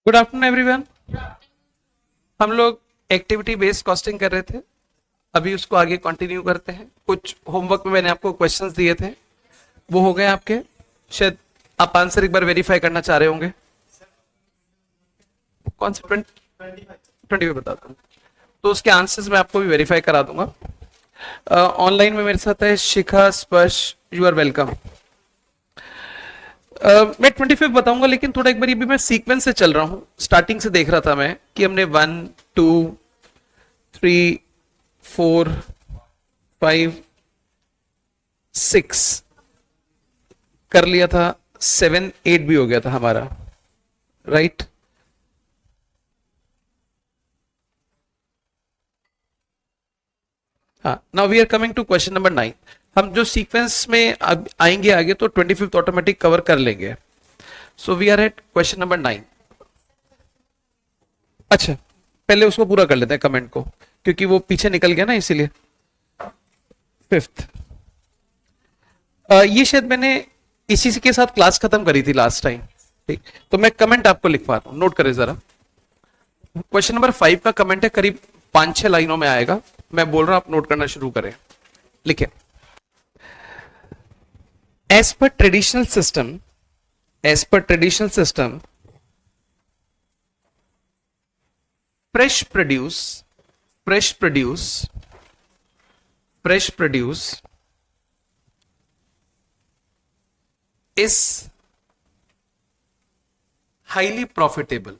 Good afternoon everyone. हम लोग activity based costing कर रहे थे, अभी उसको आगे कंटिन्यू करते हैं। कुछ होमवर्क में मैंने आपको क्वेश्चंस दिए थे, वो हो गए आपके। शायद आप आंसर एक बार वेरीफाई करना चाह रहे होंगे। कौन से 25 बताता हूँ, तो उसके आंसर्स मैं आपको भी वेरीफाई करा दूंगा। ऑनलाइन में मेरे साथ है शिखा, स्पर्श, यू आर वेलकम। मैं 25 बताऊंगा, लेकिन थोड़ा एक बार भी मैं सीक्वेंस से चल रहा हूं। स्टार्टिंग से देख रहा था मैं कि हमने 1 2 3 4 5 6 कर लिया था, 7 8 भी हो गया था हमारा, राइट। हाँ, now we are coming to question number 9। हम जो सीक्वेंस में अब आएंगे आगे तो 25 ऑटोमेटिक कवर कर लेंगे। So we are at question number 9। अच्छा, पहले उसको पूरा कर लेते हैं कमेंट को, क्योंकि वो पीछे निकल गया ना, इसीलिए। 5th, ये शायद मैंने इसी के साथ क्लास खत्म करी थी लास्ट टाइम, ठीक। तो मैं कमेंट आपको लिखवा रहा हूं, नोट करें जरा। क्वेश्चन नंबर 5 का कमेंट है, करीब 5-6 लाइनों में आएगा। मैं बोल रहा हूं, आप नोट करना शुरू करें। लिखे, as per traditional system, as per traditional system, fresh produce is highly profitable,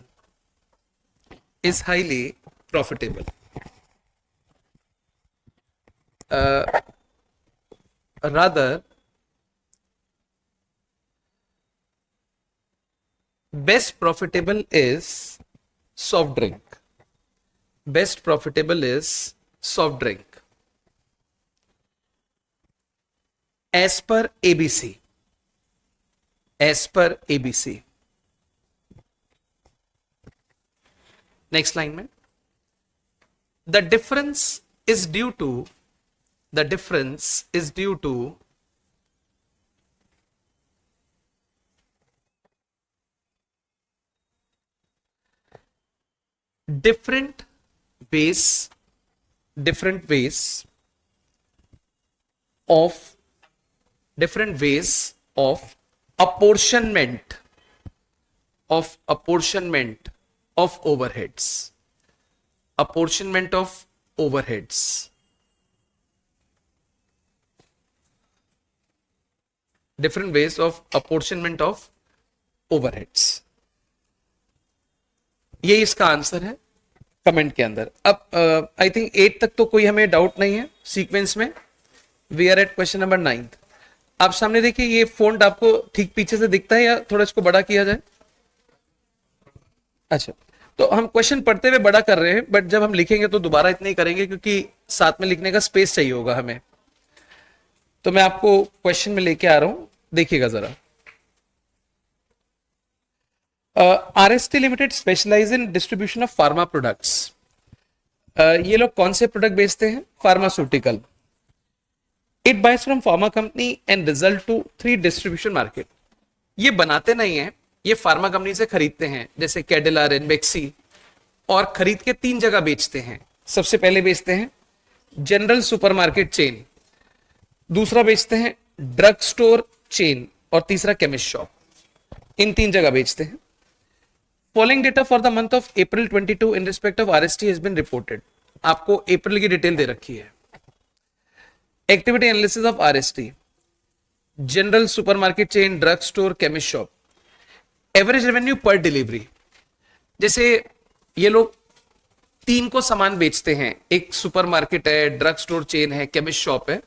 rather best profitable is soft drink. Best profitable is soft drink. As per ABC. As per ABC. Next line में, the difference is due to different ways of apportionment of overheads. Different ways of apportionment of overheads. ये इसका answer है comment के अंदर। अब I think 8 तक तो कोई हमें डाउट नहीं है सीक्वेंस में। We are at question number 9। आप सामने देखिए, ये फोंट आपको ठीक पीछे से दिखता है या थोड़ा इसको बड़ा किया जाए? अच्छा, तो हम क्वेश्चन पढ़ते हुए बड़ा कर रहे हैं, बट जब हम लिखेंगे तो दोबारा इतना ही करेंगे, क्योंकि साथ में लिखने का स्पेस चाहिए होगा हमें। तो मैं आपको क्वेश्चन में लेके आ रहा हूं, देखिएगा जरा। RST limited specialise in distribution of pharma products. ये लोग कौन से प्रोडक्ट बेचते हैं? Pharmaceutical. It buys from pharma company and result to 3 distribution market. ये बनाते नहीं है, ये फार्मा कंपनी से खरीदते हैं, जैसे कैडिला, रेनबेक्सी, और खरीद के 3 जगह बेचते हैं। सबसे पहले बेचते हैं जनरल सुपरमार्केट चेन, दूसरा बेचते हैं ड्रग स्टोर चेन, और तीसरा केमिस्ट शॉप। इन 3 जगह बेचते हैं। Following data for the month of April 22 in respect of RST has been reported. आपको अप्रैल की डिटेल दे रखी है। Activity analysis of RST, general supermarket chain, drug store, chemist shop. Average revenue per delivery, जैसे ये लोग 3 को सामान बेचते हैं, एक सुपरमार्केट है, ड्रग स्टोर चेन है, केमिस्ट शॉप है।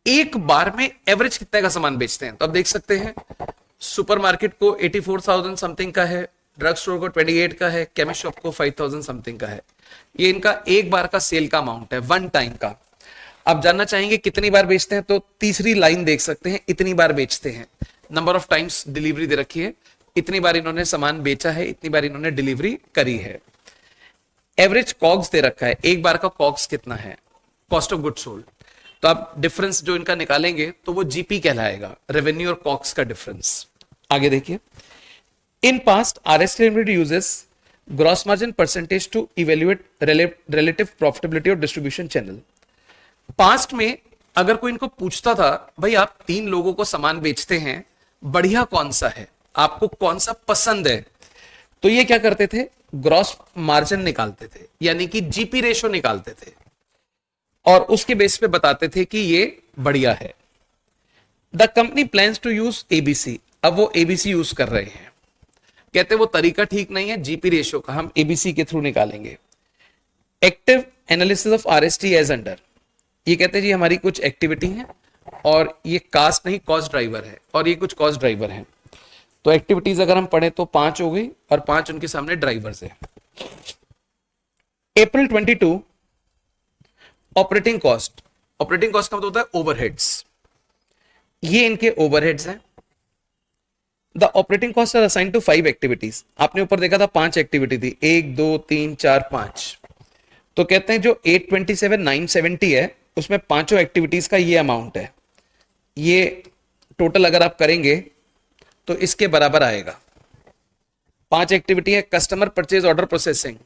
एक बार में एवरेज कितने का सामान बेचते हैं? तो आप देख सकते हैं, सुपरमार्केट को 84,000 समथिंग का है, ड्रग स्टोर को 28 का है, केमिस्ट शॉप को 5,000 समथिंग का है। ये इनका एक बार का सेल का अमाउंट है, 1 टाइम का। आप जानना चाहेंगे कितनी बार बेचते हैं, तो तीसरी लाइन देख सकते हैं, इतनी बार बेचते हैं। नंबर ऑफ टाइम्स डिलीवरी दे रखी है, इतनी बार इन्होंने सामान बेचा है, इतनी बार इन्होंने डिलीवरी करी है। एवरेज कॉग्स दे रखा है, एक बार का कॉग्स कितना है, कॉस्ट ऑफ गुड सोल्ड। तो आप डिफरेंस जो इनका निकालेंगे तो वो जीपी कहलाएगा, रेवेन्यू और कॉग्स का डिफरेंस। आगे देखिए, In past, RST Limited uses gross margin percentage to evaluate relative profitability of distribution channel. Past में अगर कोई इनको पूछता था, भाई आप तीन लोगों को सामान बेचते हैं, बढ़िया कौन सा है, आपको कौन सा पसंद है, तो ये क्या करते थे, ग्रॉस मार्जिन निकालते थे, यानी कि जीपी रेशो निकालते थे और उसके बेस पे बताते थे कि ये बढ़िया है. The company plans to use ABC. अब वो एबीसी यूज कर रहे हैं, कहते वो तरीका ठीक नहीं है, जीपी रेशो का हम एबीसी के थ्रू निकालेंगे. Active analysis of RST as under. ये कहते हैं जी हमारी कुछ एक्टिविटी है और ये कास्ट नहीं कॉस्ट ड्राइवर है और ये कुछ कॉस्ट ड्राइवर है. तो एक्टिविटीज अगर हम पढ़े तो 5 हो गई और 5 उनके सामने ड्राइवर्स है. April 22 operating cost. Operating cost का मतलब होता है ओवरहेड्स. ये इनके ओवरहेड्स हैं. The operating cost are assign to 5 activities. आपने ऊपर देखा था 5 एक्टिविटी थी, 1 2 3 4 5. तो कहते हैं जो 827,970 है उसमें पांचों एक्टिविटीज का ये अमाउंट है. ये टोटल अगर आप करेंगे तो इसके बराबर आएगा. 5 एक्टिविटी है. Customer purchase order processing.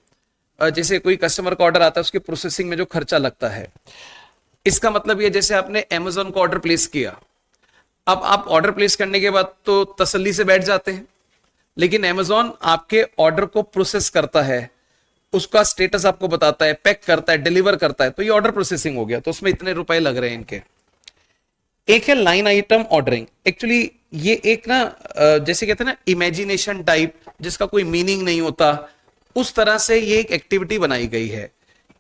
जैसे कोई कस्टमर का ऑर्डर आता है उसके प्रोसेसिंग में जो खर्चा लगता है, इसका मतलब ये जैसे आपने अमेजोन को ऑर्डर प्लेस किया, अब आप ऑर्डर प्लेस करने के बाद तो तसल्ली से बैठ जाते हैं, लेकिन अमेजोन आपके ऑर्डर को प्रोसेस करता है, उसका स्टेटस आपको बताता है, पैक करता है, डिलीवर करता है, तो ये ऑर्डर प्रोसेसिंग हो गया, तो उसमें इतने रुपए लग रहे हैं इनके. एक है लाइन आइटम ऑर्डरिंग. एक्चुअली ये एक ना जैसे कहते हैं ना इमेजिनेशन टाइप, जिसका कोई मीनिंग नहीं होता, उस तरह से ये एक एक्टिविटी बनाई गई है.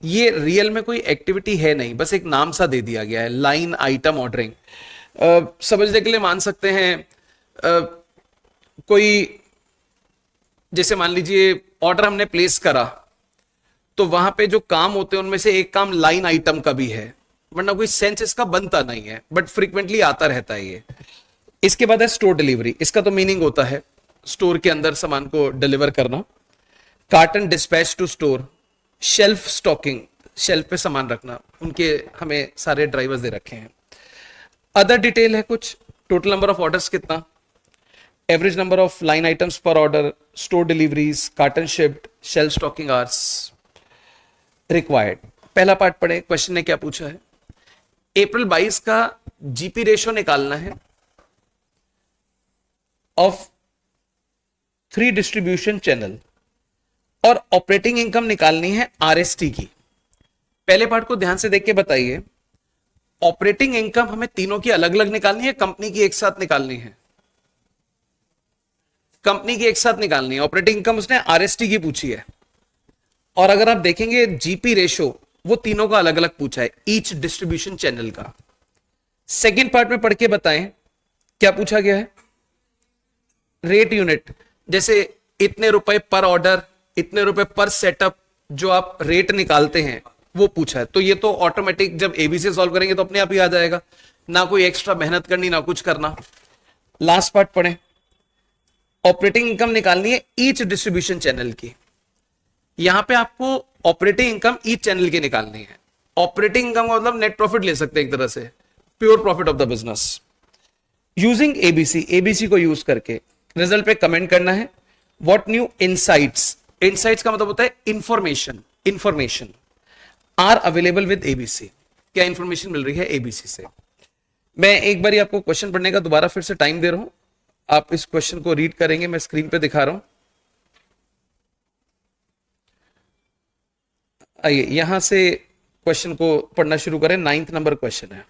ये रियल में कोई एक्टिविटी है नहीं, बस एक नाम सा दे दिया गया है, लाइन आइटम ऑर्डरिंग. समझने के लिए मान सकते हैं कोई, जैसे मान लीजिए ऑर्डर हमने प्लेस करा तो वहां पे जो काम होते हैं उनमें से एक काम लाइन आइटम का भी है, वरना कोई सेंस इसका बनता नहीं है, बट फ्रीक्वेंटली आता रहता है ये. इसके बाद है स्टोर डिलीवरी. इसका तो मीनिंग होता है स्टोर के अंदर सामान को डिलीवर करना. Carton dispatch to store. Shelf stocking, shelf पे सामान रखना, उनके हमें सारे ड्राइवर्स दे रखे हैं. अदर डिटेल है कुछ, टोटल नंबर ऑफ ऑर्डर्स कितना, average number of line items per order, store deliveries, carton shift, shelf stocking hours required. पहला पार्ट पढ़े. क्वेश्चन ने क्या पूछा है, अप्रैल 22 का जीपी रेशो निकालना है ऑफ 3 डिस्ट्रीब्यूशन चैनल और ऑपरेटिंग इनकम निकालनी है आरएसटी की. पहले पार्ट को ध्यान से देख के बताइए, ऑपरेटिंग इनकम हमें तीनों की अलग अलग निकालनी है, कंपनी की एक साथ निकालनी है, कंपनी की एक साथ निकालनी है. ऑपरेटिंग इनकम उसने आरएसटी की पूछी है. और अगर आप देखेंगे जीपी रेशो वो तीनों का अलग अलग पूछा है, ईच डिस्ट्रीब्यूशन चैनल का. सेकेंड पार्ट में पढ़ के बताएं क्या पूछा गया है. रेट यूनिट, जैसे इतने रुपए पर ऑर्डर, इतने रुपए पर सेटअप, जो आप रेट निकालते हैं वो पूछा है. तो ये तो ऑटोमेटिक जब एबीसी सॉल्व करेंगे तो अपने आप ही आ जाएगा, ना कोई एक्स्ट्रा मेहनत करनी ना कुछ करना. लास्ट पार्ट पढ़ें. ऑपरेटिंग इनकम निकालनी है ईच डिस्ट्रीब्यूशन चैनल की. यहां पे आपको ऑपरेटिंग इनकम ईच चैनल की निकालनी है. ऑपरेटिंग इनकम का मतलब नेट प्रॉफिट ले सकते हैं एक तरह से, pure profit of the business. Using ABC, ABC को यूज करके रिजल्ट पे कमेंट करना है. व्हाट न्यू इनसाइट्स, इनसाइट्स का मतलब होता है information, information are available with ABC. क्या इंफॉर्मेशन मिल रही है एबीसी से. मैं एक बार आपको क्वेश्चन पढ़ने का दोबारा फिर से टाइम दे रहा हूं, आप इस क्वेश्चन को रीड करेंगे, मैं स्क्रीन पे दिखा रहा हूं. आइए यहां से क्वेश्चन को पढ़ना शुरू करें. 9th नंबर क्वेश्चन है.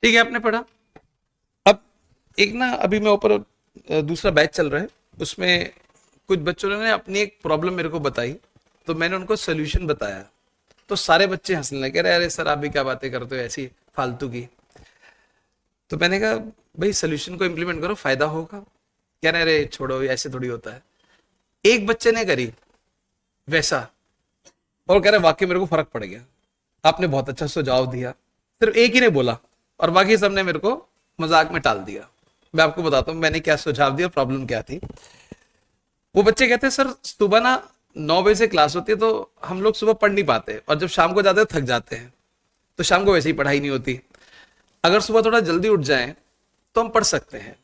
ठीक है, आपने पढ़ा। अब एक ना अभी मैं ऊपर दूसरा बैच चल रहा है, उसमें कुछ बच्चों ने अपनी एक प्रॉब्लम मेरे को बताई, तो मैंने उनको सोल्यूशन बताया, तो सारे बच्चे हंसने लगे, अरे अरे सर आप भी क्या बातें करते हो ऐसी फालतू की। तो मैंने कहा भाई सोल्यूशन को इम्प्लीमेंट करो, फायदा होगा। कह रहे अरे छोड़ो ऐसे थोड़ी होता है। एक बच्चे ने करी वैसा, और कह रहे वाकई मेरे को फर्क पड़ गया, आपने बहुत अच्छा सुझाव दिया। सिर्फ एक ही ने बोला और बाकी सबने मेरे को मजाक में टाल दिया। मैं आपको बताता हूँ मैंने क्या सुझाव दिया, प्रॉब्लम क्या थी। वो बच्चे कहते हैं सर सुबह ना 9 बजे से क्लास होती है, तो हम लोग सुबह पढ़ नहीं पाते, और जब शाम को जाते हैं थक जाते हैं, तो शाम को वैसे ही पढ़ाई नहीं होती। अगर सुबह थोड़ा जल्दी उठ जाएं तो हम पढ़ सकते हैं।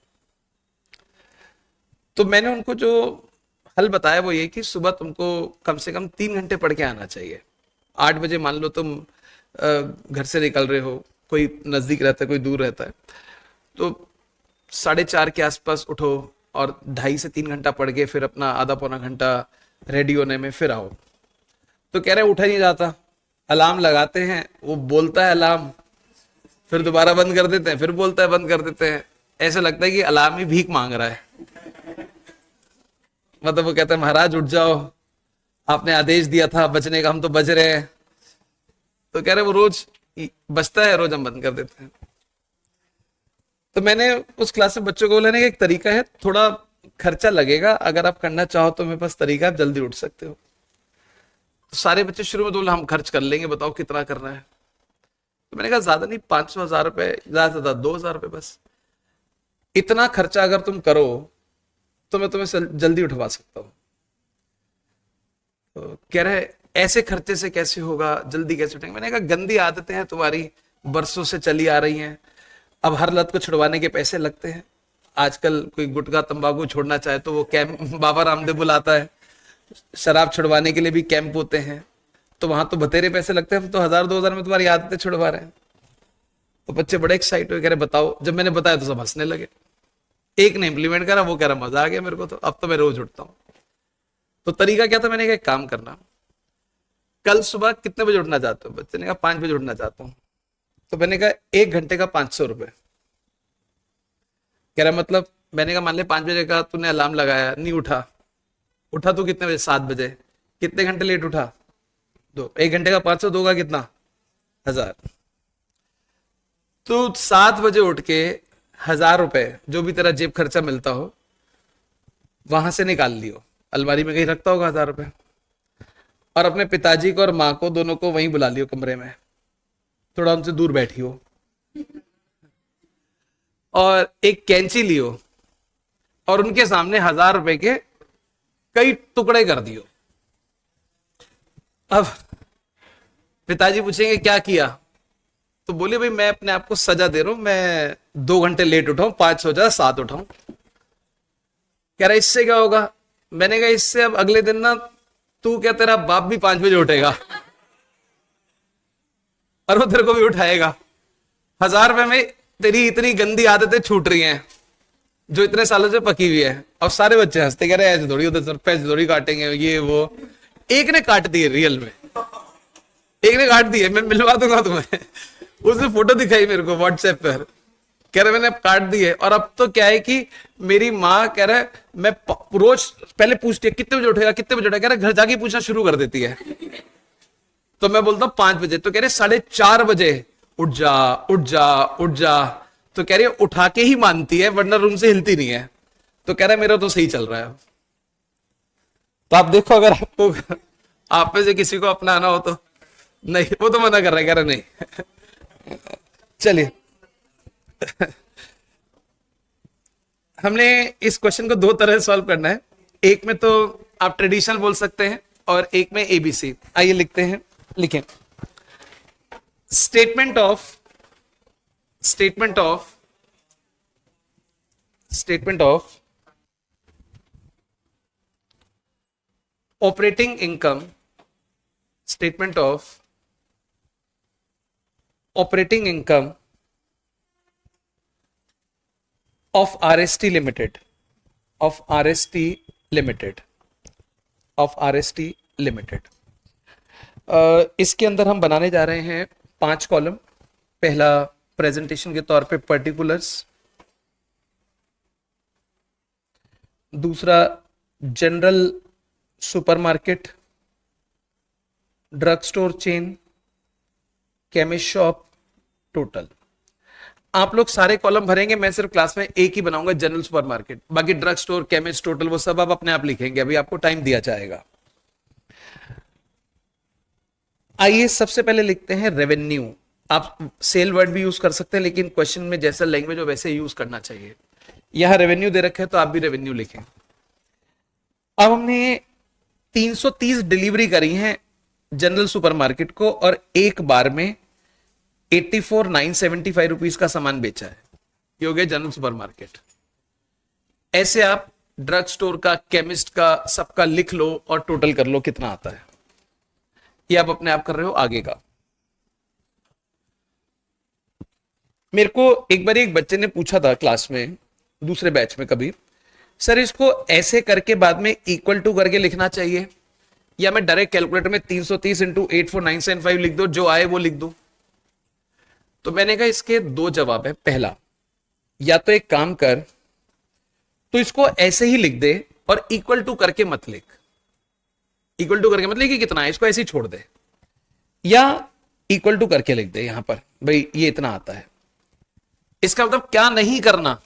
तो मैंने उनको जो हल बताया वो ये कि सुबह तुमको कम से कम 3 घंटे पढ़ के आना चाहिए। 8 बजे मान लो तुम घर से निकल रहे हो, कोई नजदीक रहता है कोई दूर रहता है, तो 4:30 के आसपास उठो और 2.5 से 3 घंटा पढ़ के फिर अपना आधा पौना घंटा रेडी होने में फिर आओ। तो कह रहे उठा नहीं जाता, अलार्म लगाते हैं, वो बोलता है अलार्म, फिर दोबारा बंद कर देते हैं, फिर बोलता है बंद कर देते हैं। ऐसा लगता है कि अलार्म ही भीख मांग रहा है। मतलब वो कहता है महाराज उठ जाओ, आपने आदेश दिया था बचने का, हम तो बज रहे हैं। तो कह रहे वो रोज बचता है, रोज हम बंद कर देते हैं। तो मैंने उस क्लास में बच्चों को बोला कि एक तरीका है, थोड़ा खर्चा लगेगा, अगर आप करना चाहो तो मेरे पास तरीका है, आप जल्दी उठ सकते हो। तो सारे बच्चे शुरू में तो बोले हम खर्च कर लेंगे, बताओ कितना करना है। तो मैंने कहा ज्यादा नहीं, 500-1000 रुपए, ज्यादा से ज्यादा 2000 रुपए बस। इतना खर्चा अगर तुम करो तो मैं तुम्हें जल्दी उठवा सकता हूँ। तो कह रहे ऐसे खर्चे से कैसे होगा, जल्दी कैसे उठेंगे। मैंने कहा गंदी आदतें हैं तुम्हारी, बरसों से चली आ रही हैं, अब हर लत को छुड़वाने के पैसे लगते हैं। आजकल कोई गुटखा तंबाकू छोड़ना चाहे तो वो कैंप बाबा रामदेव बुलाता है, शराब छुड़वाने के लिए भी कैंप होते हैं, तो वहां तो बतेरे पैसे लगते हैं, हम तो 1000-2000 में तुम्हारी आदतें छुड़वा रहे हैं। तो बच्चे बड़े एक्साइट हुए, कह रहे बताओ। जब मैंने बताया तो सब हंसने लगे। एक ने इंप्लीमेंट करा, वो कह रहा मजा आ गया मेरे को, तो अब तो मैं रोज उठता हूँ। तो तरीका क्या था, मैंने कहा एक काम करना, कल सुबह कितने बजे उठना चाहते हो। बच्चे ने कहा 5 बजे उठना चाहता हूँ। तो मैंने कहा 1 घंटे का 500 रुपए। कह रहा मतलब। मैंने कहा मान ले 5 बजे का तूने अलार्म लगाया, नहीं उठा, उठा तू कितने बजे, 7 बजे, कितने घंटे लेट उठा, 2। 1 घंटे का 500, 2 का कितना, 1000। तो 7 बजे उठ के 1000 रुपए जो भी तेरा जेब खर्चा मिलता हो वहां से निकाल लियो, अलमारी में कहीं रखता होगा 1000 रुपए, और अपने पिताजी को और माँ को दोनों को वहीं बुला लियो कमरे में, थोड़ा उनसे दूर बैठियो, और एक कैंची लियो और उनके सामने 1000 रुपए के कई टुकड़े कर दियो। अब पिताजी पूछेंगे क्या किया, तो बोले भाई मैं अपने आप को सजा दे रहा हूं, मैं 2 घंटे लेट उठाऊं, 5 हो जाए 7 उठाऊं। कह रहा इससे क्या होगा। मैंने कहा इससे अब अगले दिन ना तू क्या तेरा बाप भी 5 बजे उठेगा और वो तेरे को भी उठाएगा। 1000 रुपए में तेरी इतनी गंदी आदतें छूट रही हैं जो इतने सालों से पकी हुई है। और सारे बच्चे हंसते, कह रहे ऐसे थोड़ी होते सर, पैसे थोड़ी काटेंगे ये वो। एक ने काट दिए, रियल में एक ने काट दिए, मैं मिलवा दूंगा तुम्हें। उसने फोटो दिखाई मेरे को व्हाट्सएप पर, कह रहे मैंने काट दिए। और अब तो क्या है कि मेरी माँ कह रहा है मैं रोज पहले पूछती है कितने बजे उठेगा, कितने बजे उठेगा, कह रहा घर जाके पूछना शुरू कर देती है। तो मैं बोलता हूँ 5 बजे, तो कह रहे 4:30 बजे उठ जा उठ जा उठ जा। तो कह रही उठा के ही मानती है, वरना रूम से हिलती नहीं है। तो कह रहा है मेरा तो सही चल रहा है। तो आप देखो अगर आपको आप में से किसी को अपनाना हो तो। नहीं, वो तो मना कर रहा है, कह रहा नहीं। चलिए हमने इस क्वेश्चन को 2 तरह से सॉल्व करना है। एक में तो आप ट्रेडिशनल बोल सकते हैं और एक में एबीसी। आइए लिखते हैं, लिखें statement of operating income, statement of operating income of RST Limited, of RST Limited, of RST Limited। इसके अंदर हम बनाने जा रहे हैं 5 कॉलम। पहला प्रेजेंटेशन के तौर पे पर्टिकुलर्स, दूसरा general supermarket, drug store chain, chemist shop, total. आप लोग सारे कॉलम भरेंगे, मैं सिर्फ क्लास में एक ही बनाऊंगा, जनरल सुपरमार्केट। बाकी ड्रग स्टोर, केमिस्ट, टोटल वो सब आप अपने आप लिखेंगे, अभी आपको टाइम दिया जाएगा। आइए सबसे पहले लिखते हैं रेवेन्यू। आप सेल वर्ड भी यूज कर सकते हैं, लेकिन क्वेश्चन में जैसा लैंग्वेज हो वैसे यूज करना चाहिए। यहां रेवेन्यू दे रखे है तो आप भी रेवेन्यू लिखें। अब हमने 330 डिलीवरी करी है जनरल सुपरमार्केट को और एक बार में 84,975 रुपीज का सामान बेचा है। ये हो गया जनरल सुपरमार्केट। ऐसे आप ड्रग स्टोर का, केमिस्ट का, सबका लिख लो और टोटल कर लो कितना आता है। ये आप अपने आप कर रहे हो आगे का। मेरे को एक बार एक बच्चे ने पूछा था क्लास में, दूसरे बैच में कभी, सर इसको ऐसे करके बाद में इक्वल टू करके लिखना चाहिए या मैं डायरेक्ट कैलकुलेटर में 330 इंटू 84,975 लिख दो, जो आए वो लिख दो। तो मैंने कहा इसके दो जवाब है। पहला, या तो एक काम कर, तो इसको ऐसे ही लिख दे और इक्वल टू करके मत लिख। इक्वल टू करके मत लिख कि कितना है, इसको ऐसे ही छोड़ दे, या इक्वल टू करके लिख दे यहां पर, भाई ये इतना आता है। इसका मतलब क्या नहीं करना,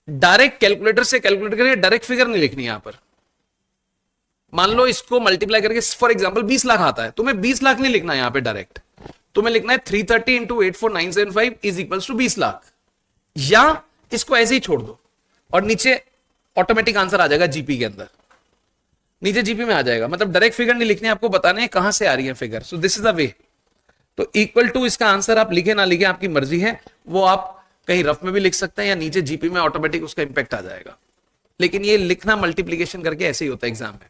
डायरेक्ट कैलकुलेटर से कैलकुलेट करके डायरेक्ट फिगर नहीं लिखनी यहां पर। मान लो इसको मल्टीप्लाई करके फॉर एग्जांपल 20 लाख आता है, तुम्हें 20 लाख नहीं लिखना यहां पे डायरेक्ट, तुम्हें लिखना है 330 into 84,975 is equals to 20 lakh, या इसको ऐसे ही छोड़ दो और नीचे ऑटोमेटिक आंसर आ जाएगा जीपी के अंदर, नीचे जीपी में आ जाएगा। मतलब डायरेक्ट फिगर नहीं लिखनी, आपको बताने कहां से आ रही है figure. So this is the way. तो इक्वल टू इसका आंसर आप लिखे ना लिखे आपकी मर्जी है, वो आप कहीं रफ में भी लिख सकते हैं या नीचे जीपी में ऑटोमेटिक उसका इंपैक्ट आ जाएगा। लेकिन ये लिखना मल्टीप्लीकेशन करके ऐसे ही होता है एग्जाम में।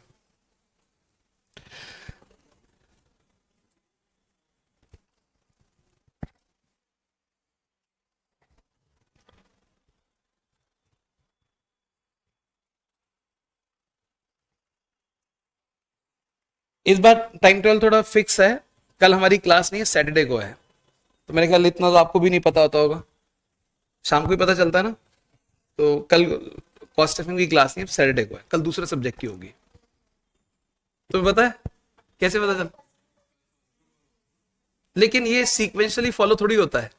इस बार टाइम टेबल थोड़ा फिक्स है, कल हमारी क्लास नहीं है, सैटरडे को है। तो मेरे ख्याल इतना तो आपको भी नहीं पता होता होगा, शाम को ही पता चलता है ना। तो कल कॉस्ट एफएम की क्लास नहीं है, सैटरडे को है, कल दूसरे सब्जेक्ट की होगी। तुम्हें पता है कैसे पता चल, लेकिन ये सीक्वेंशियली फॉलो थोड़ी होता है।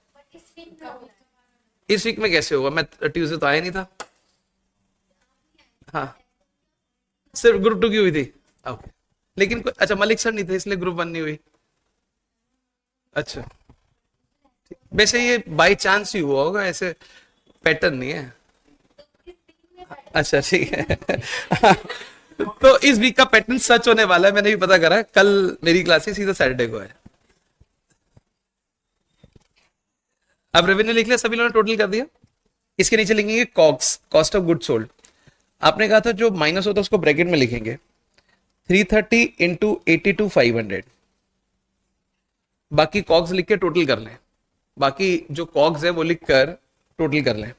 इस वीक में कैसे होगा, मैं ट्यूसडे तो आया नहीं था। हाँ, सिर्फ ग्रुप 2 की हुई थी। ओके, लेकिन अच्छा मलिक सर नहीं थे इसलिए ग्रुप 1 नहीं हुई। अच्छा, वैसे ये बाय चांस ही हुआ होगा, ऐसे पैटर्न नहीं है। अच्छा ठीक है। तो इस वीक का पैटर्न सच होने वाला है, मैंने भी पता करा। कल मेरी क्लासेस सीधा सैटरडे को है। अब रेवेन्यू लिख लिया सभी लोगों ने, टोटल कर दिया। इसके नीचे लिखेंगे COGS, cost of good sold. आपने कहा था जो माइनस होता है उसको ब्रैकेट में लिखेंगे। 330 इंटू 82,500, बाकी कॉग्स लिख के टोटल कर लें। बाकी जो कॉग्स है वो लिख कर टोटल कर लें।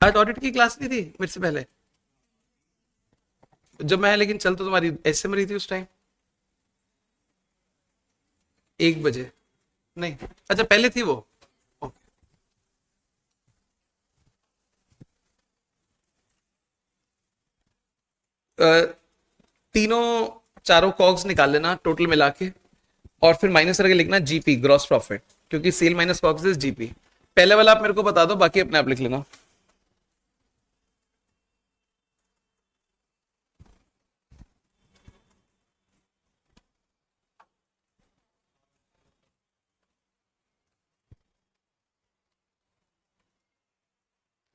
आज ऑडिट की क्लास नहीं थी मेरे से पहले जब मैं, लेकिन चल तो तुम्हारी ऐसे में रही थी उस टाइम 1 बजे। नहीं, अच्छा पहले थी वो। ओके। तीनों चारों कॉग्स निकाल लेना टोटल मिला के, और फिर माइनस करके लिखना जीपी, ग्रॉस प्रॉफिट, क्योंकि sale minus cogs is GP. पहले वाला आप मेरे को बता दो, बाकी अपने आप लिख लेना।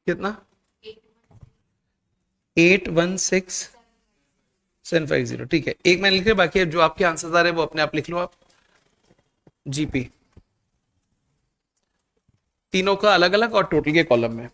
कितना? 816750, ठीक है। एक मैंने लिख लिया, बाकी जो आपके आंसर आ रहे हैं वो अपने आप लिख लो आप। जीपी तीनों का अलग अलग और टोटल के कॉलम में।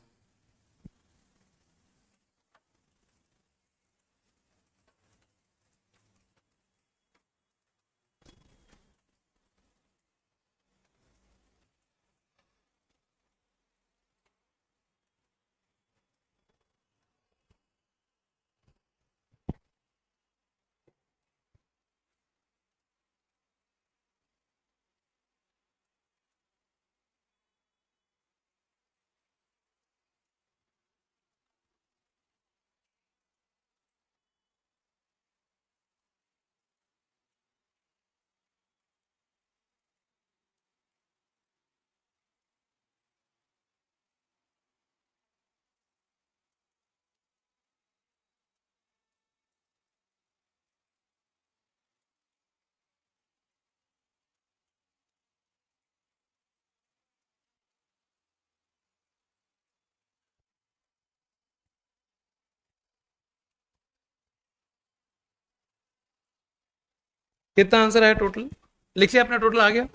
कितना आंसर आया टोटल? लिख लिया आपने? टोटल आ गया,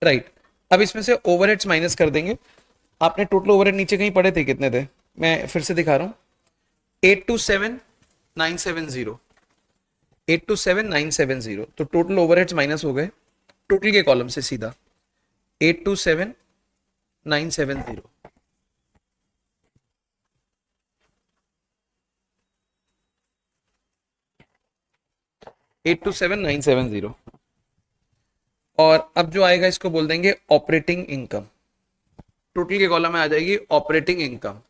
राइट। अब इसमें से ओवरहेड्स माइनस कर देंगे। आपने टोटल ओवरहेड नीचे कहीं पढ़े थे, कितने थे? मैं फिर से दिखा रहा हूं, 827970, 827970। तो टोटल ओवरहेड्स माइनस हो गए टोटल के कॉलम से सीधा, 827970। 827970। और अब जो आएगा इसको बोल देंगे ऑपरेटिंग इनकम। टोटल के कॉलम में आ जाएगी ऑपरेटिंग इनकम।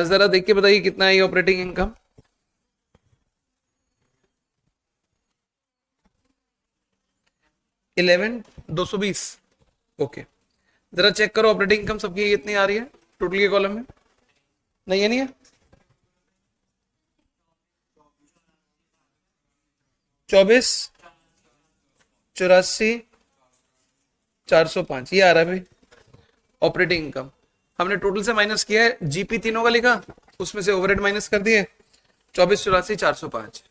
जरा देख के बताइए कितना है ये ऑपरेटिंग इनकम? 11,220। ओके, जरा चेक करो ऑपरेटिंग इनकम सबकी कितनी आ रही है टोटल के कॉलम में। नहीं है, नहीं है। 24,84,405 ये आ रहा है भाई ऑपरेटिंग इनकम। हमने टोटल से माइनस किया है, जीपी तीनों का लिखा, उसमें से ओवरहेड माइनस कर दिए, 24,84,405।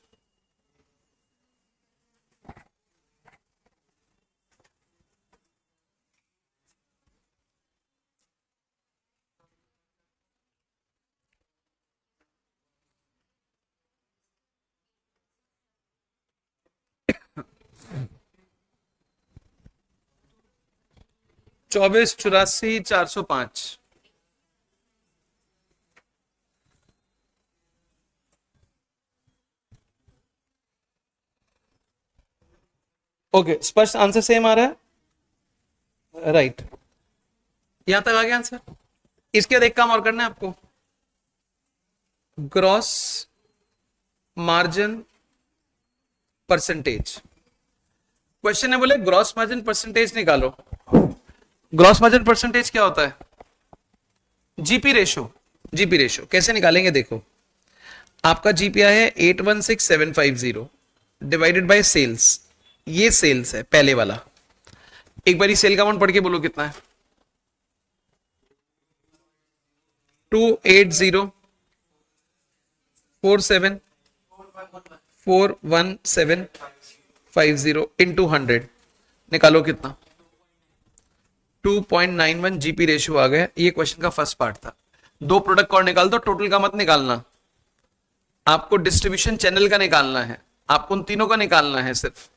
चौबीस चौरासी 405। ओके, स्पष्ट आंसर सेम आ रहा है, राइट। यहां तक आ गया आंसर। इसके बाद एक काम और करना है आपको, ग्रॉस मार्जिन परसेंटेज। क्वेश्चन है बोले ग्रॉस मार्जिन परसेंटेज निकालो। ग्रॉस मार्जिन परसेंटेज क्या होता है? GP ratio. जीपी रेशो कैसे निकालेंगे देखो, आपका जीपीआई है 816750 डिवाइडेड बाय सेल्स। ये सेल्स है पहले वाला। एक बार सेल का अमाउंट पढ़ के बोलो कितना है? 2804741,750 इंटू 100 निकालो कितना? 2.91 जीपी रेशियो आ गया। ये क्वेश्चन का फर्स्ट पार्ट था। दो प्रोडक्ट का और निकाल दो, टोटल का मत निकालना, आपको डिस्ट्रीब्यूशन चैनल का निकालना है, आपको उन तीनों का निकालना है सिर्फ।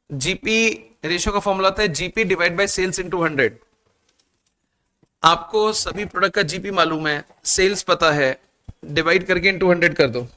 जीपी रेशियो का फॉर्मूला था GP divide by sales into 100। आपको सभी प्रोडक्ट का जीपी मालूम है, सेल्स पता है, डिवाइड करके इनटू 100 कर दो।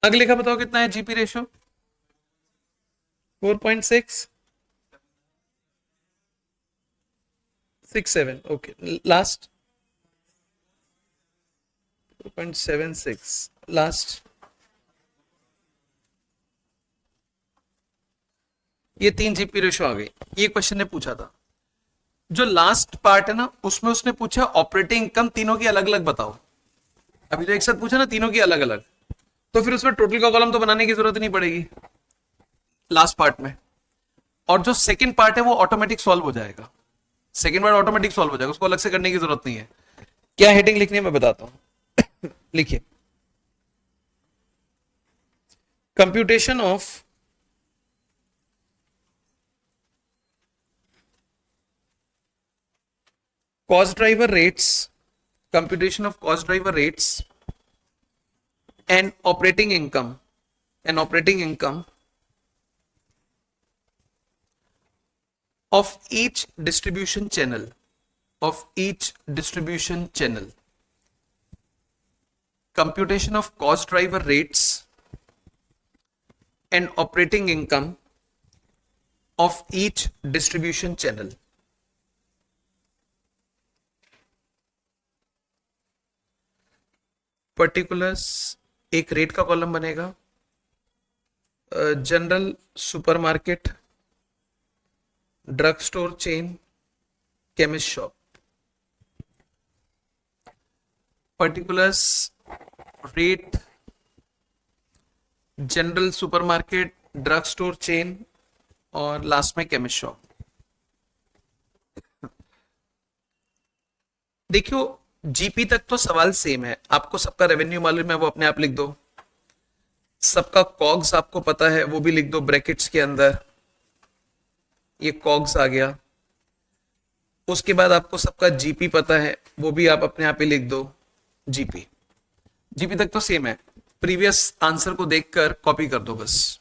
अगले का बताओ कितना है GP ratio? 4.667। Okay, last 4.76 last. ये 3 जीपी रेशियो आ गई। ये क्वेश्चन ने पूछा था। जो लास्ट पार्ट है ना, उसमें उसने पूछा ऑपरेटिंग इनकम तीनों की अलग अलग बताओ। अभी तो एक साथ पूछा ना तीनों की अलग अलग, तो फिर उसमें टोटल का कॉलम तो बनाने की जरूरत नहीं पड़ेगी लास्ट पार्ट में। और जो सेकंड पार्ट है वो ऑटोमेटिक सॉल्व हो जाएगा, सेकंड पार्ट ऑटोमेटिक सॉल्व हो जाएगा, उसको अलग से करने की जरूरत नहीं है। क्या हेडिंग लिखनी है मैं बताता हूं। लिखिए, computation of cost driver rates, computation of cost driver rates and operating income of each distribution channel, computation of cost driver rates and operating income of each distribution channel. Particulars, एक rate का column बनेगा, general supermarket, drug store chain, chemist shop. Particulars, rate, general supermarket, drug store chain और last में chemist shop. देखियो, GP तक तो सवाल same है, आपको सबका रेवेन्यू मालूम है वो अपने आप लिख दो, सबका कॉग्स आपको पता है वो भी लिख दो ब्रैकेट्स के अंदर, ये कॉग्स आ गया। उसके बाद आपको सबका जीपी पता है वो भी आप अपने आप ही लिख दो जीपी। जीपी तक तो सेम है, प्रीवियस आंसर को देखकर कॉपी कर दो बस।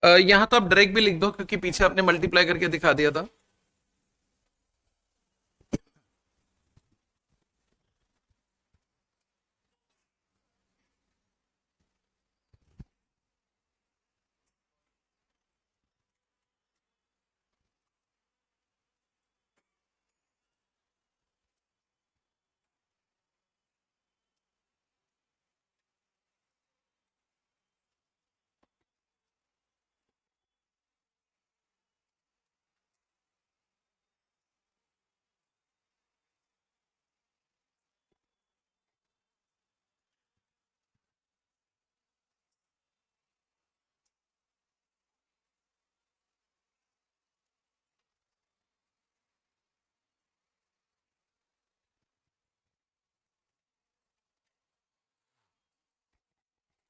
यहां तो आप डायरेक्ट भी लिख दो क्योंकि पीछे आपने मल्टीप्लाई करके दिखा दिया था।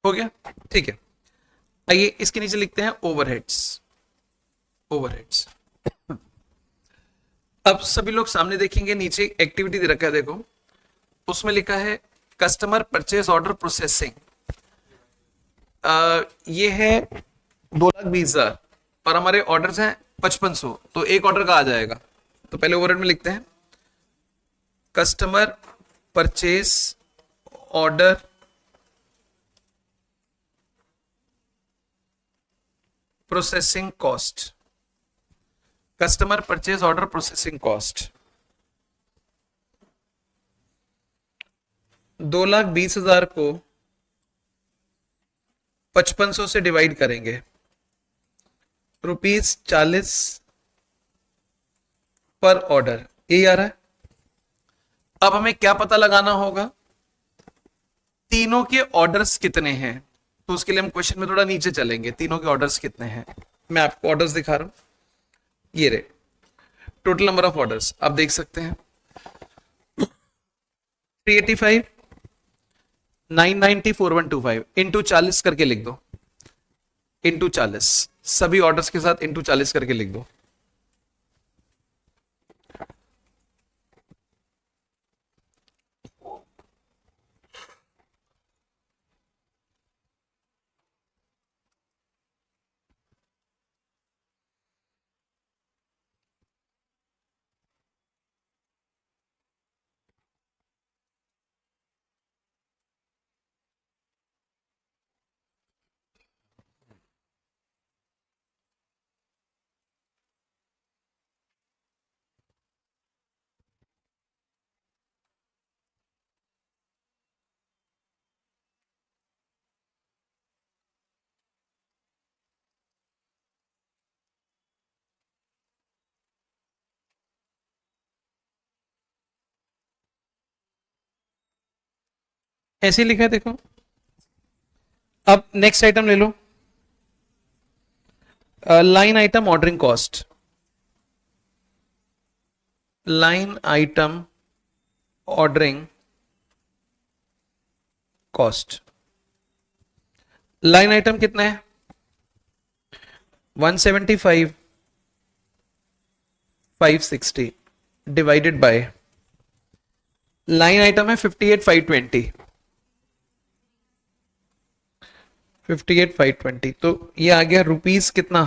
हो गया, ठीक है। आइए इसके नीचे लिखते हैं ओवरहेड्स। ओवरहेड्स, अब सभी लोग सामने देखेंगे, नीचे एक्टिविटी दे रखा है देखो, उसमें लिखा है कस्टमर परचेज ऑर्डर प्रोसेसिंग। ये है 2,20,000 और हमारे ऑर्डर्स हैं 5500, तो एक ऑर्डर का आ जाएगा। तो पहले ओवरहेड में लिखते हैं customer purchase order processing cost, customer purchase order processing cost 2,20,000 को 5500 से डिवाइड करेंगे, ₹40 पर ऑर्डर, यही आ रहा है। अब हमें क्या पता लगाना होगा, तीनों के ऑर्डर्स कितने हैं। तो उसके लिए हम क्वेश्चन में थोड़ा नीचे चलेंगे, तीनों के ऑर्डर्स कितने हैं। मैं आपको ऑर्डर्स दिखा रहा हूं, ये रे टोटल नंबर ऑफ ऑर्डर्स आप देख सकते हैं 385, 990, 4125 इंटू 40 करके लिख दो, इंटू 40, सभी ऑर्डर्स के साथ इंटू 40 करके लिख दो। ऐसे ही लिखा है देखो। अब नेक्स्ट आइटम ले लो, line item ordering cost. Line item ordering cost, line item कितना है 175 560 डिवाइडेड बाय लाइन आइटम है 58 520, 58 520, तो ये आ गया रुपीस कितना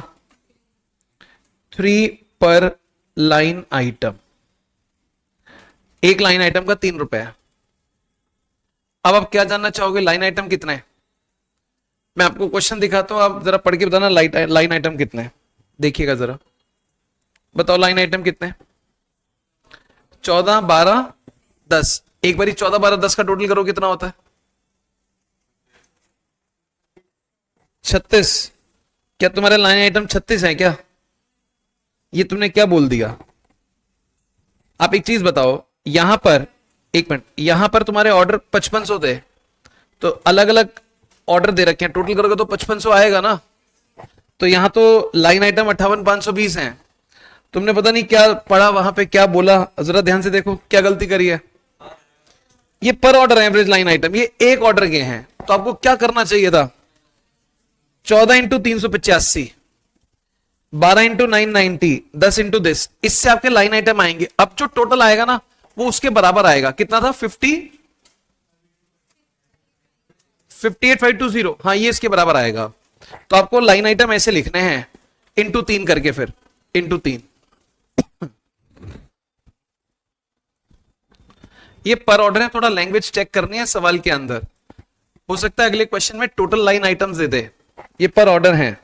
3 पर लाइन आइटम। एक लाइन आइटम का 3 रुपए। अब आप क्या जानना चाहोगे, लाइन आइटम कितना है? मैं आपको क्वेश्चन दिखाता हूं, आप जरा पढ़ के बताना लाइन आइटम कितने हैं। देखिएगा जरा, बताओ लाइन आइटम कितने हैं? 14 12 10। एक बारी 14 12 10 का टोटल करो, कितना होता है? 36। क्या तुम्हारे लाइन आइटम 36 है क्या? ये तुमने क्या बोल दिया? आप एक चीज बताओ, यहां पर, एक मिनट, यहां पर तुम्हारे ऑर्डर 5500 थे, तो अलग अलग ऑर्डर दे रखे हैं, टोटल करोगे तो 5500 आएगा ना। तो यहां तो लाइन आइटम 58 520 है। तुमने पता नहीं क्या पढ़ा वहां पे, क्या बोला, जरा ध्यान से देखो क्या गलती करी है। ये पर ऑर्डर एवरेज लाइन आइटम, ये एक ऑर्डर के हैं, तो आपको क्या करना चाहिए था? 14 × 385, 12 × 990, 10 × इससे आपके लाइन आइटम आएंगे। अब जो टोटल आएगा ना, वो उसके बराबर आएगा। कितना था? 58 520। हाँ, ये इसके बराबर आएगा। तो आपको लाइन आइटम ऐसे लिखने हैं, इंटू 3 करके, फिर इंटू 3। ये पर ऑर्डर है, थोड़ा लैंग्वेज चेक करनी है सवाल के अंदर। हो सकता है अगले क्वेश्चन में टोटल लाइन आइटम्स दे दे। ये पर ऑर्डर है।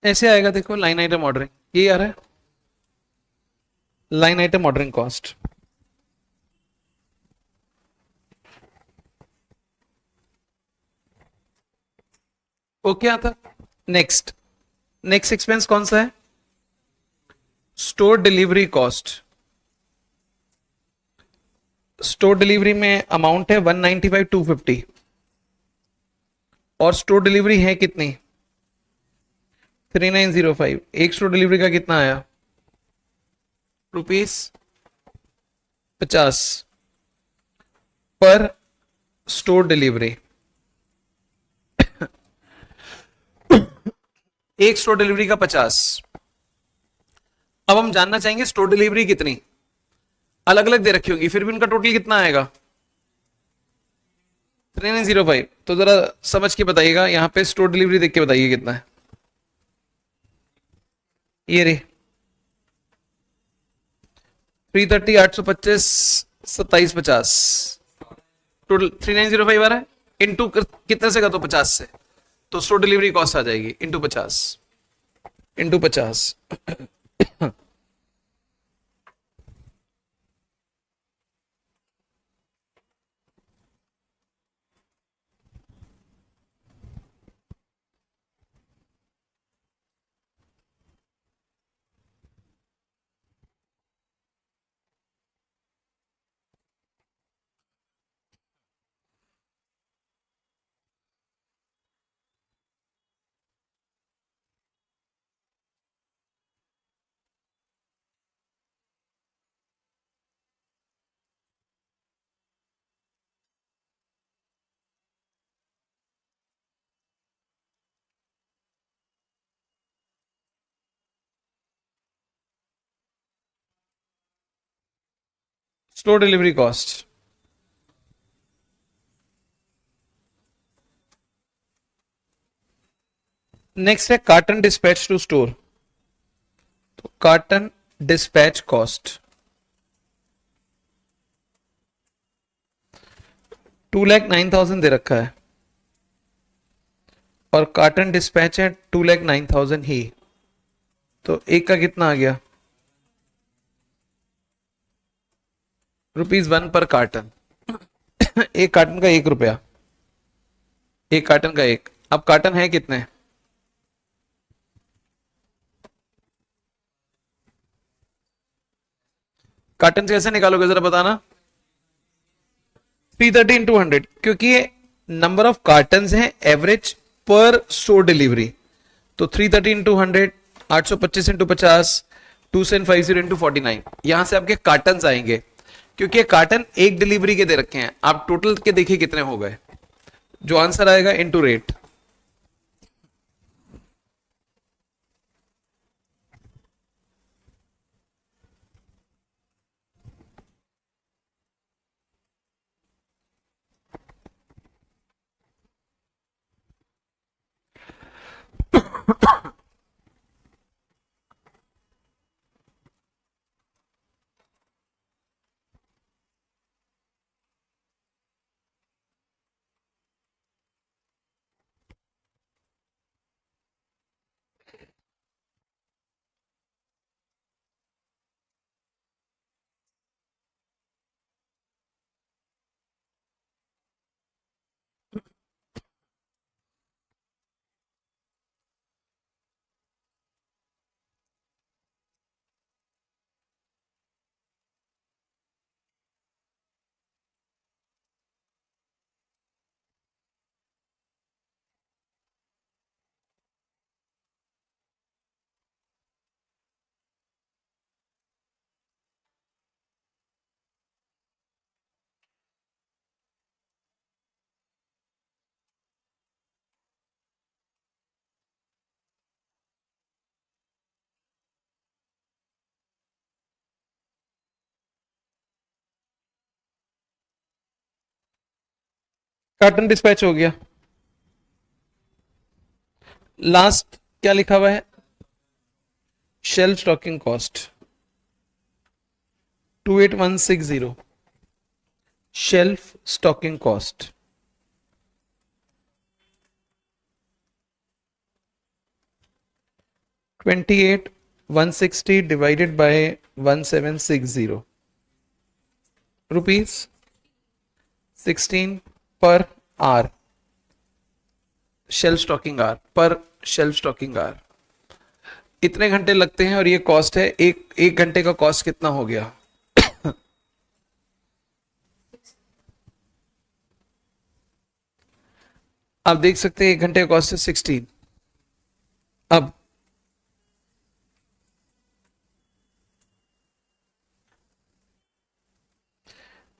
ऐसे आएगा देखो, लाइन आइटम ऑर्डरिंग, ये आ रहा है line item ordering cost. Okay आता। नेक्स्ट, नेक्स्ट एक्सपेंस कौन सा है? Store delivery cost. Store delivery में अमाउंट है 195 250, और स्टोर डिलीवरी है कितनी? 3905। एक स्टोर डिलीवरी का कितना आया? ₹50 पर स्टोर डिलीवरी। एक स्टोर डिलीवरी का 50। अब हम जानना चाहेंगे स्टोर डिलीवरी कितनी, अलग अलग दे रखी होगी, फिर भी उनका टोटल कितना आएगा? 3905। तो जरा समझ के बताइएगा, यहां पे स्टोर डिलीवरी देख के बताइए कितना है। ये रे 330 825 2750, टोटल 3905 आ रहा है। इंटू कितने से का? तो 50 से, तो स्टोर डिलीवरी कॉस्ट आ जाएगी into 50, into 50। Store delivery cost. Next है कार्टन डिस्पैच टू स्टोर। तो कार्टन डिस्पैच कॉस्ट 2,09,000 दे रखा है और कार्टन डिस्पैच है 2,09,000 ही। तो एक का कितना आ गया? ₹1 पर कार्टन। एक कार्टन का ₹1, एक कार्टन का एक। अब कार्टन है कितने? कार्टन कैसे निकालोगे जरा बताना। 330 इंटू 100, क्योंकि ये नंबर ऑफ कार्टन हैं एवरेज पर स्टोर डिलीवरी। तो 330 इंटू 100, 825 इंटू 50, 2750 इंटू 49, यहां से आपके कार्टन आएंगे। क्योंकि ये कार्टन एक डिलीवरी के दे रखे हैं, आप टोटल के देखिए कितने हो गए। जो आंसर आएगा इंटू रेट। कार्टन डिस्पैच हो गया। लास्ट क्या लिखा हुआ है? Shelf stocking cost 28160। Shelf stocking cost 28,160 divided by 1760 rupees 16 per hour. Shelf stocking hour per shelf stocking hour. इतने घंटे लगते हैं और ये कॉस्ट है। एक घंटे का कॉस्ट कितना हो गया? आप देख सकते हैं एक घंटे का कॉस्ट है 16। अब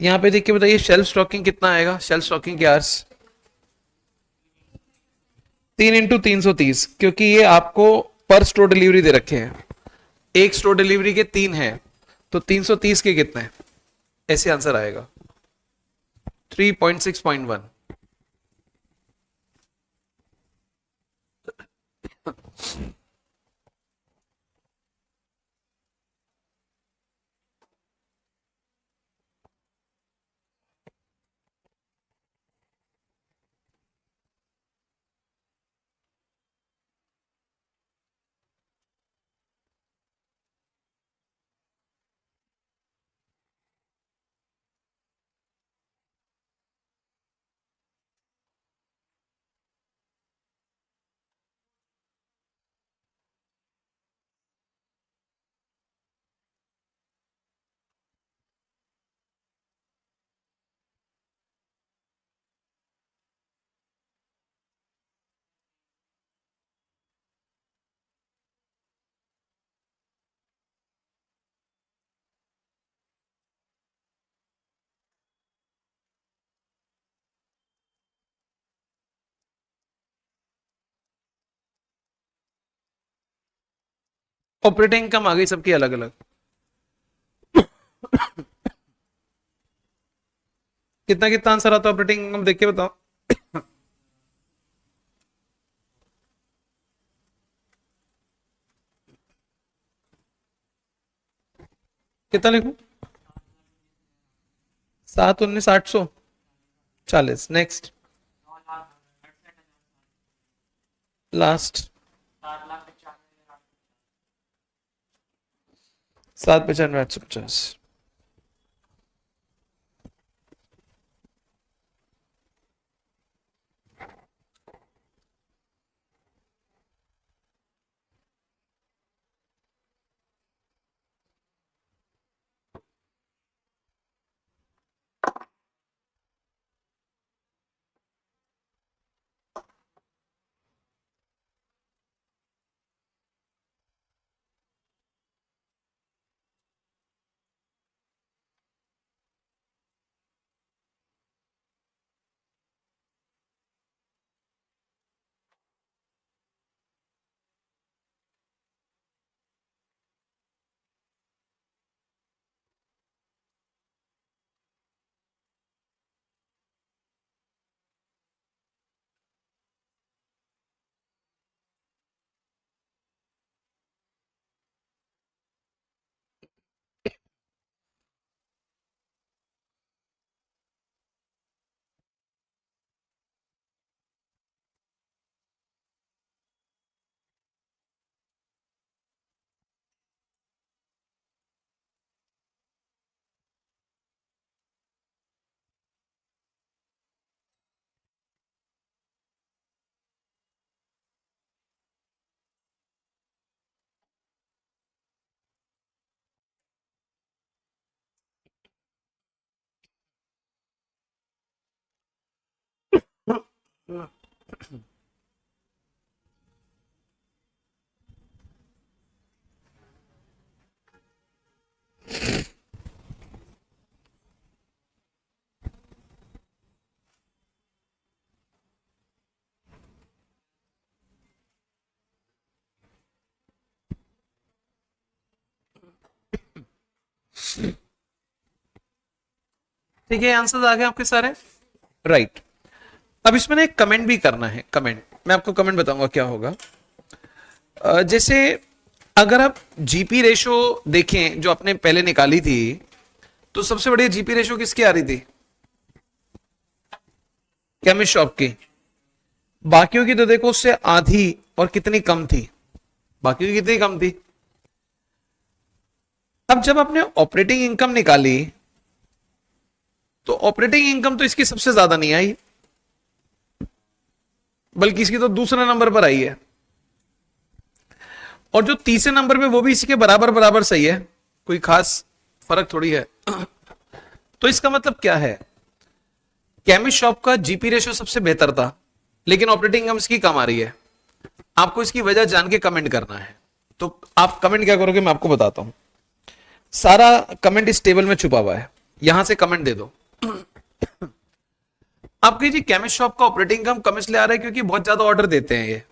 यहां पे देखिए, बताइए शेल्फ स्टॉकिंग कितना आएगा? शेल्फ स्टॉकिंग के आर्स 3 × 330, क्योंकि ये आपको पर स्टोर डिलीवरी दे रखे हैं। एक स्टोर डिलीवरी के 3 हैं, तो 330 के कितने? ऐसे आंसर आएगा 3.6.1। ऑपरेटिंग इनकम आ गई सबकी अलग अलग। कितना कितना आंसर आता है ऑपरेटिंग इनकम देख के बताओ। कितना लिखूं? 7 19 840। Next last 7 95 850। ठीक है, आंसर आ गए आपके सारे। राइट अब इसमें ना एक कमेंट भी करना है। कमेंट मैं आपको कमेंट बताऊंगा क्या होगा। जैसे अगर आप जीपी रेशो देखें जो आपने पहले निकाली थी, तो सबसे बड़ी जीपी रेशो किसकी आ रही थी? केमिस्ट शॉप की। बाकियों की तो देखो उससे आधी और कितनी कम थी, बाकियों की कितनी कम थी। अब जब आपने ऑपरेटिंग इनकम निकाली तो ऑपरेटिंग इनकम तो इसकी सबसे ज्यादा नहीं आई, बल्कि इसकी तो दूसरे नंबर पर आई है, और जो तीसरे नंबर पे वो भी इसी के बराबर बराबर सही है, कोई खास फर्क थोड़ी है। तो इसका मतलब क्या है? केमिस्ट शॉप का जीपी रेशियो सबसे बेहतर था, लेकिन ऑपरेटिंग इनकम इसकी कम आ रही है। आपको इसकी वजह जान के कमेंट करना है। तो आप कमेंट क्या करोगे मैं आपको बताता हूं। सारा कमेंट इस टेबल में छुपा हुआ है, यहां से कमेंट दे दो। आपकी जी केमिस्ट शॉप का ऑपरेटिंग इनकम कम इसलिए आ रहा है क्योंकि बहुत ज्यादा ऑर्डर देते हैं ये।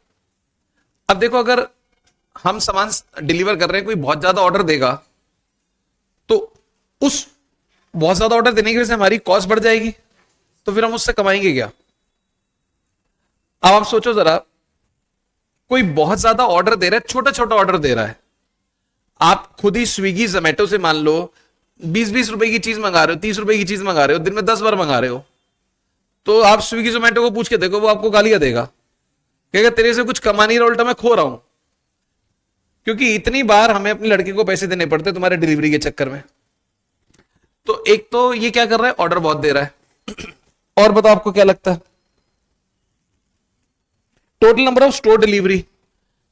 अब देखो अगर हम सामान डिलीवर कर रहे हैं, कोई बहुत ज्यादा ऑर्डर देगा तो उस बहुत ज्यादा ऑर्डर देने की वजह से हमारी कॉस्ट बढ़ जाएगी, तो फिर हम उससे कमाएंगे क्या? अब आप सोचो जरा, कोई बहुत ज्यादा ऑर्डर दे रहा है, छोटा छोटा ऑर्डर दे रहा है, आप खुद ही स्विगी जोमेटो से मान लो 20-20 रुपए की चीज मंगा रहे हो, 30 रुपए की चीज मंगा रहे हो, दिन में 10 बार मंगा रहे हो, तो आप स्विगी जोमेटो को पूछ के देखो, वो आपको गालियां देगा, कहेगा तेरे से कुछ कमा नहीं रहा, उल्टा मैं खो रहा हूं, क्योंकि इतनी बार हमें अपने लड़के को पैसे देने पड़ते तुम्हारे डिलीवरी के चक्कर में। तो एक तो ये क्या कर रहा है, ऑर्डर बहुत दे रहा है। और बताओ आपको क्या लगता है? Total number of store delivery,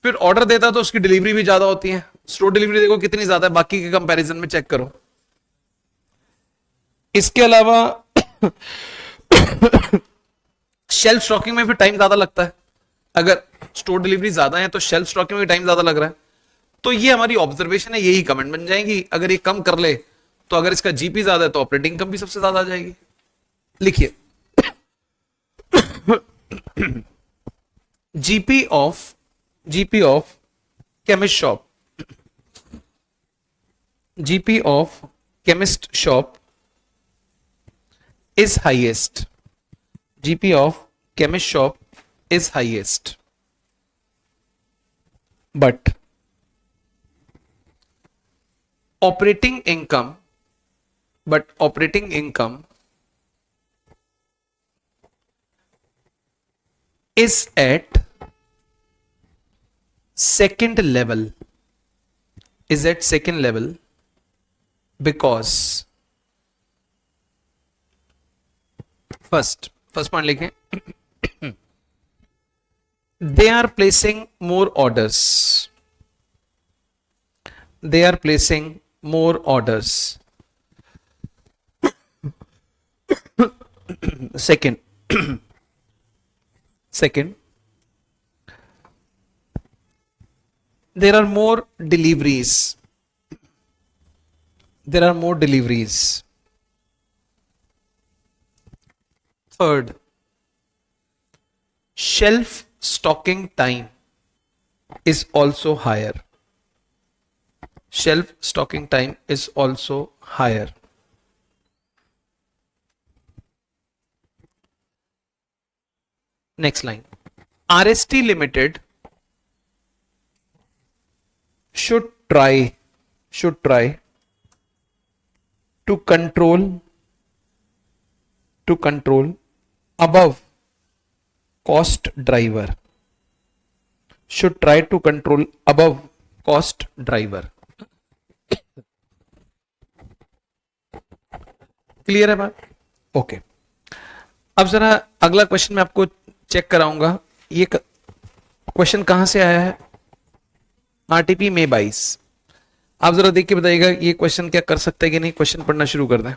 फिर ऑर्डर देता तो उसकी डिलीवरी भी ज्यादा होती है। स्टोर डिलीवरी देखो कितनी ज्यादा है, बाकी के कंपैरिजन में चेक करो। इसके अलावा शेल्फ स्टॉकिंग में फिर टाइम ज्यादा लगता है। अगर स्टोर डिलीवरी ज्यादा है तो शेल्फ स्टॉकिंग में टाइम ज्यादा लग रहा है। तो ये हमारी ऑब्जर्वेशन है, यही कमेंट बन जाएंगी। अगर ये कम कर ले तो अगर इसका जीपी ज्यादा है तो ऑपरेटिंग इनकम भी सबसे ज्यादा आ जाएगी। लिखिए GP of chemist shop, GP of chemist shop is highest. GP of chemist shop is highest. But operating income is at second level, because first point लिखें, they are placing more orders. Second, there are more deliveries. Third, shelf stocking time is also higher. Next line. RST Limited should try to control above cost driver. Clear है बात? Okay. अब जरा अगला question मैं आपको check कराऊंगा। ये question कहां से आया है? आरटीपी में 22। आप जरा देख के बताइएगा ये क्वेश्चन क्या कर सकते हैं कि नहीं। क्वेश्चन पढ़ना शुरू कर दें।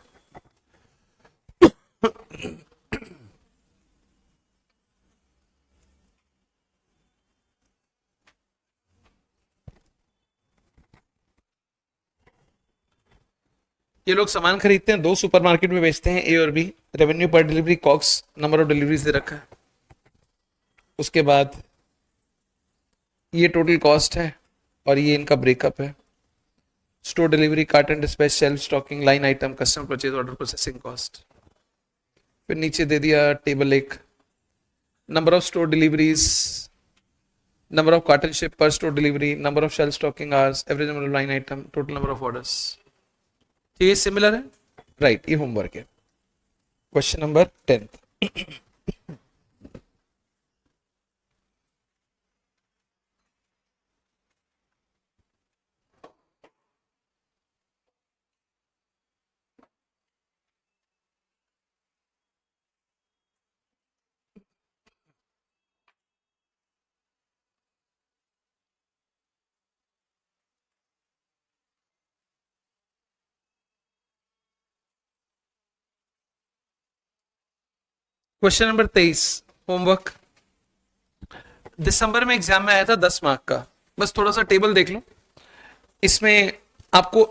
ये लोग सामान खरीदते हैं, 2 सुपरमार्केट में बेचते हैं, ए और B. Revenue per delivery, costs, number of deliveries दे रखा है। उसके बाद ये टोटल कॉस्ट है और ये इनका ब्रेकअप है। Store delivery, cart and dispatch, shelf stocking, line item, customer purchase, order processing cost. फिर नीचे दे दिया टेबल एक, number of store deliveries, number of carton ship per store delivery, number of shelf stocking hours, average number of line item, total number of orders. ये similar है, right. ये homework है। Question number 10। Question number 23 homework. दिसंबर में exam में आया था 10 mark का। बस थोड़ा सा टेबल देख लो, इसमें आपको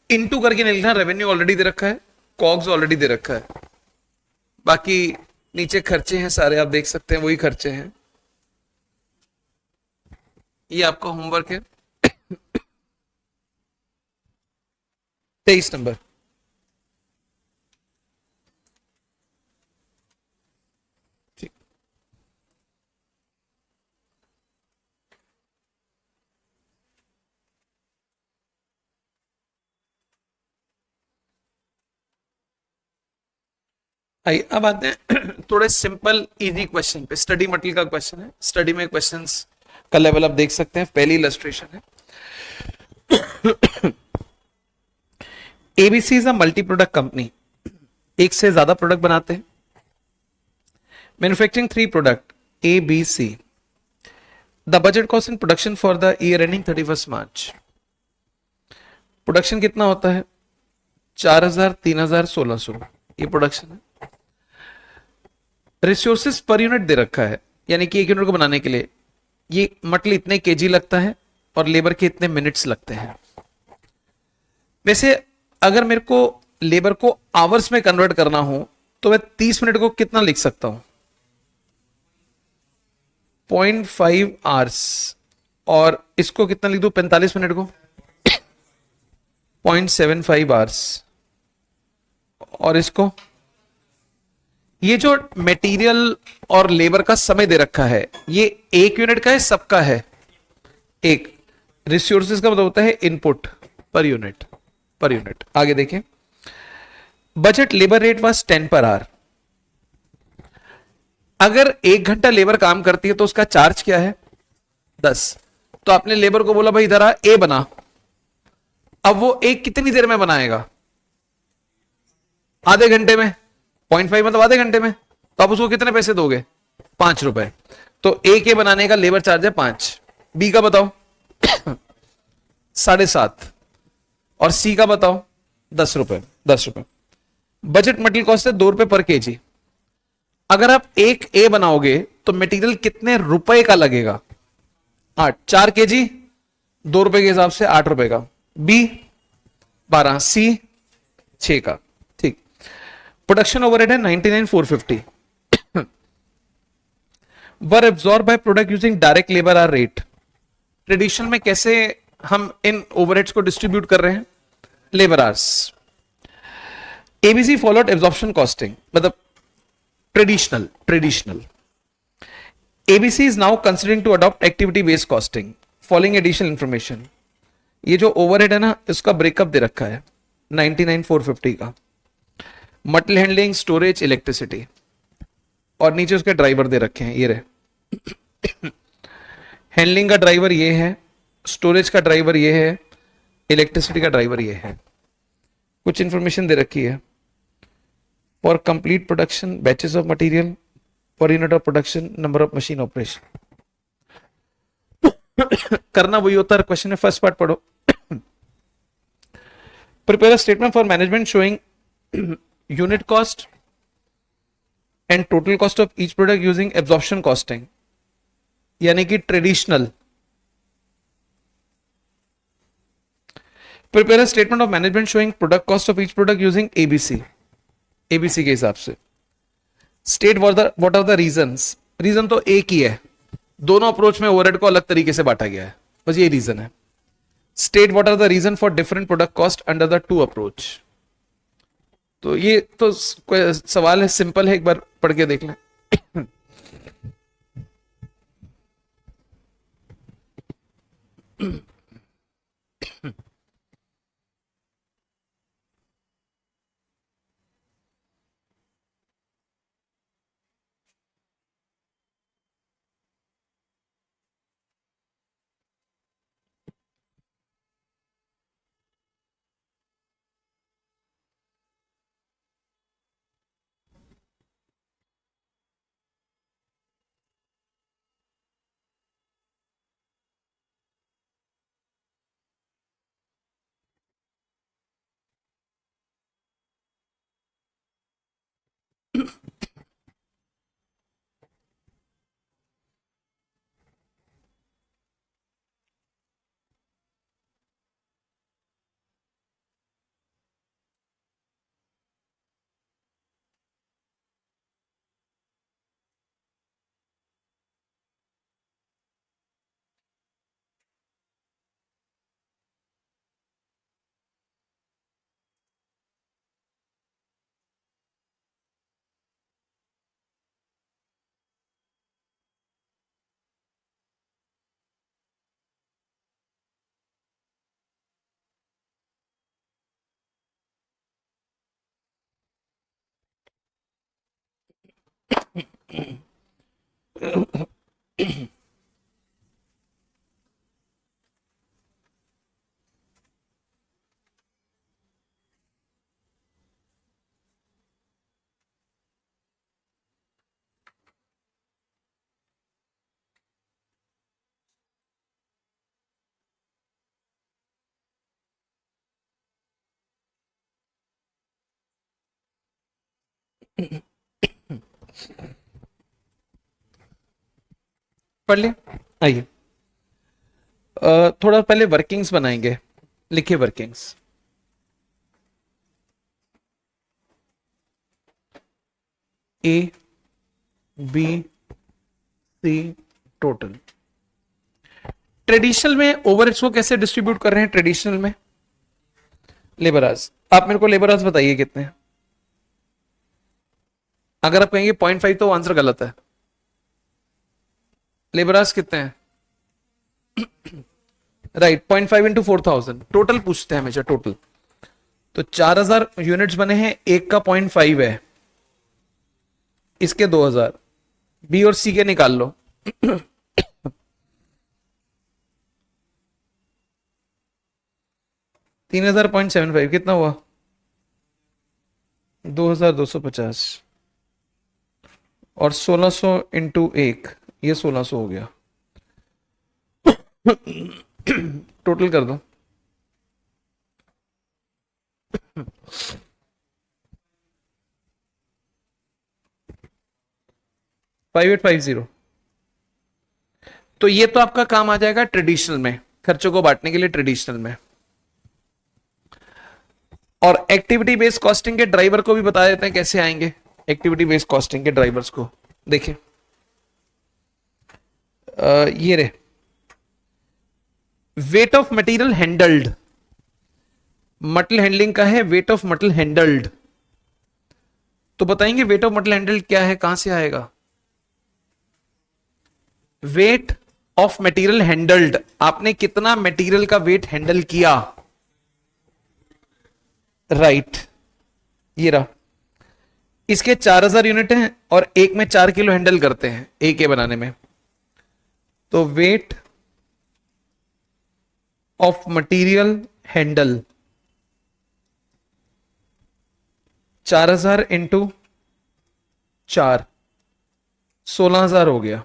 इनटू करके नहीं लिखना। रेवेन्यू ऑलरेडी दे रखा है, कॉग्स ऑलरेडी दे रखा है, बाकी नीचे खर्चे हैं सारे, आप देख सकते हैं वही खर्चे हैं। ये आपका होमवर्क है। 23 नंबर। आइए अब आते हैं थोड़े सिंपल इजी क्वेश्चन पे। स्टडी मटेरियल का क्वेश्चन है। स्टडी में क्वेश्चंस का लेवल आप देख सकते हैं। पहली इलस्ट्रेशन है, ABC is a multi product company. एक से ज्यादा प्रोडक्ट बनाते हैं। Manufacturing 3 product A B C. The budget cost in production for the year ending 31 March. Production कितना होता है? 4000, 3000, 1600। ये प्रोडक्शन है। रिसोर्सेज पर यूनिट दे रखा है, यानी कि 1 यूनिट को बनाने के लिए ये मटेरियल इतने केजी लगता है और लेबर के इतने मिनट्स लगते हैं। वैसे अगर मेरे को लेबर को आवर्स में कन्वर्ट करना हो तो मैं 30 मिनट को कितना लिख सकता हूं? 0.5 आवर्स। और इसको कितना लिख दूं 45 मिनट को? 0.75 आवर्स। और इसको ये जो मटेरियल और लेबर का समय दे रखा है, ये एक यूनिट का है, सबका है एक। रिसोर्सेज का मतलब होता है input per unit, per unit. आगे देखें, budget labour rate was 10 per hour. अगर 1 घंटा लेबर काम करती है तो उसका चार्ज क्या है? 10। तो आपने लेबर को बोला भाई इधर आ, ए बना। अब वो एक कितनी देर में बनाएगा? आधे घंटे में। 0.5 मतलब आधे घंटे में। तो आप उसको कितने पैसे दोगे? 5 रुपए। तो ए के बनाने का लेबर चार्ज है 5। बी का बताओ 7.5। और सी का बताओ 10 रुपए। 10 रुपए। बजट मटेरियल कॉस्ट है 2 रुपए पर केजी। अगर आप एक ए बनाओगे तो मटेरियल कितने रुपए का लगेगा? 8। 4 केजी 2 रुपए के हिसाब से 8 रुपए का। बी 12, सी 6 का। ठीक। प्रोडक्शन ओवरहेड है 99,450। Were absorbed by product using direct labour hour rate. Traditional में कैसे हम इन ओवरहेड्स को डिस्ट्रीब्यूट कर रहे हैं? Labour hours. ABC followed absorption costing, मतलब traditional ABC is now considering to adopt activity based costing following additional information। ये जो ओवरहेड है ना, इसका ब्रेकअप दे रखा है 99,450 का। मटेरियल हैंडलिंग, स्टोरेज, इलेक्ट्रिसिटी, और नीचे उसके ड्राइवर दे रखे हैं, ये रहे। हैंडलिंग का ड्राइवर ये है, स्टोरेज का ड्राइवर ये है, इलेक्ट्रिसिटी का ड्राइवर ये है। कुछ इंफॉर्मेशन दे रखी है। For complete production, batches of material, per unit of production, number of machine operation. करना वही होता है क्वेश्चन में। फर्स्ट पार्ट पढ़ो। Prepare a statement for management showing unit cost and total cost of each product using absorption costing, यानी कि traditional. Prepare a statement of management showing product cost of each product using ABC, ABC के हिसाब से। State what are the reasons. Reason तो एक ही है, दोनों approach में ओवरहेड को अलग तरीके से बांटा गया है, बस ये रीजन है। State what are the reason for different product cost under the two approach. तो ये तो सवाल है, सिंपल है, एक बार पढ़ के देख लें। पढ़ लिया। आइए थोड़ा पहले वर्किंग्स बनाएंगे। लिखिए workings. A B C total. Traditional में ओवरहेड्स को कैसे डिस्ट्रीब्यूट कर रहे हैं? ट्रेडिशनल में लेबर आवर्स। आप मेरे को लेबर आवर्स बताइए कितने हैं? अगर आप कहेंगे 0.5 तो आंसर गलत है। लेबर आवर्स कितने हैं? राइट, 0.5 इंटू 4,000, टोटल पूछते हैं हमेशा टोटल। तो 4,000 यूनिट्स बने हैं, एक का 0.5 है, इसके 2,000, बी और सी के निकाल लो। 3,000.75 कितना हुआ? 2,250, और 1,600 इंटू एक, ये 1,600 हो गया। टोटल कर दो। 5,850। तो ये तो आपका काम आ जाएगा ट्रेडिशनल में, खर्चों को बांटने के लिए ट्रेडिशनल में। और एक्टिविटी बेस्ड कॉस्टिंग के ड्राइवर को भी बता देते हैं कैसे आएंगे। एक्टिविटी बेस्ड कॉस्टिंग के ड्राइवर्स को देखिए, ये रे, weight of material handled, material handling का है, वेट ऑफ मटेरियल हैंडल्ड। तो बताएंगे वेट ऑफ मटेरियल हैंडल्ड क्या है, कहां से आएगा? वेट ऑफ मटेरियल हैंडल्ड, आपने कितना मटेरियल का वेट हैंडल किया। राइट, ये रहा। इसके 4,000 यूनिट हैं और एक में 4 किलो हैंडल करते हैं एक के बनाने में। तो weight of material handle 4,000 into 4, 16,000 हो गया।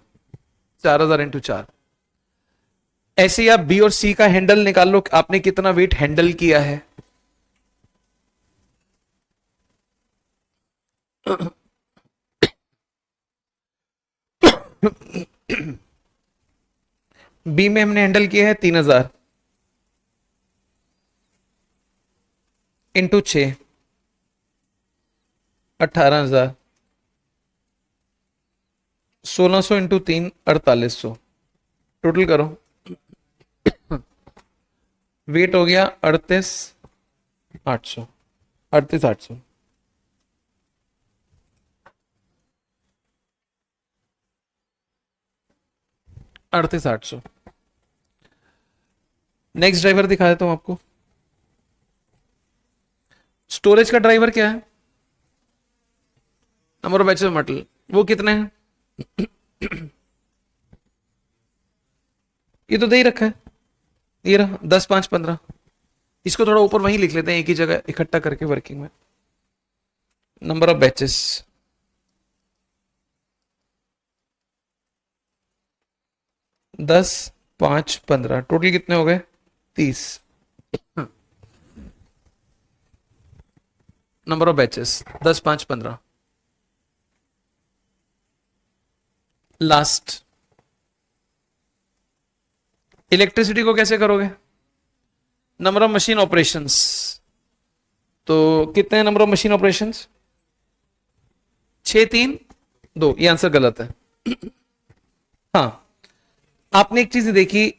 4,000 इंटू 4। ऐसे ही आप बी और सी का हैंडल निकाल लो, आपने कितना वेट हैंडल किया है। बी में हमने हैंडल किया है 3,000 इंटू 6, 18,000, 1,600 इंटू 3, 4,800। टोटल करो, वेट हो गया 38,800, 38,800। अड़तीस आठ सौ। नेक्स्ट ड्राइवर दिखा देता हूं आपको। स्टोरेज का ड्राइवर क्या है? Number of batches of metal, वो कितने हैं? ये तो दे ही रखा है, ये रहा 10, 5, 15। इसको थोड़ा ऊपर वहीं लिख लेते हैं, एक ही जगह इकट्ठा करके वर्किंग में। नंबर ऑफ बैचेस 10, 5, 15, टोटल कितने हो गए? 30। Number of batches 10, 5, 15। Last, electricity को कैसे करोगे? नंबर ऑफ मशीन ऑपरेशंस, तो कितने हैं नंबर ऑफ मशीन ऑपरेशंस? 6, 3, 2। ये आंसर गलत है। हाँ, आपने एक चीज देखी,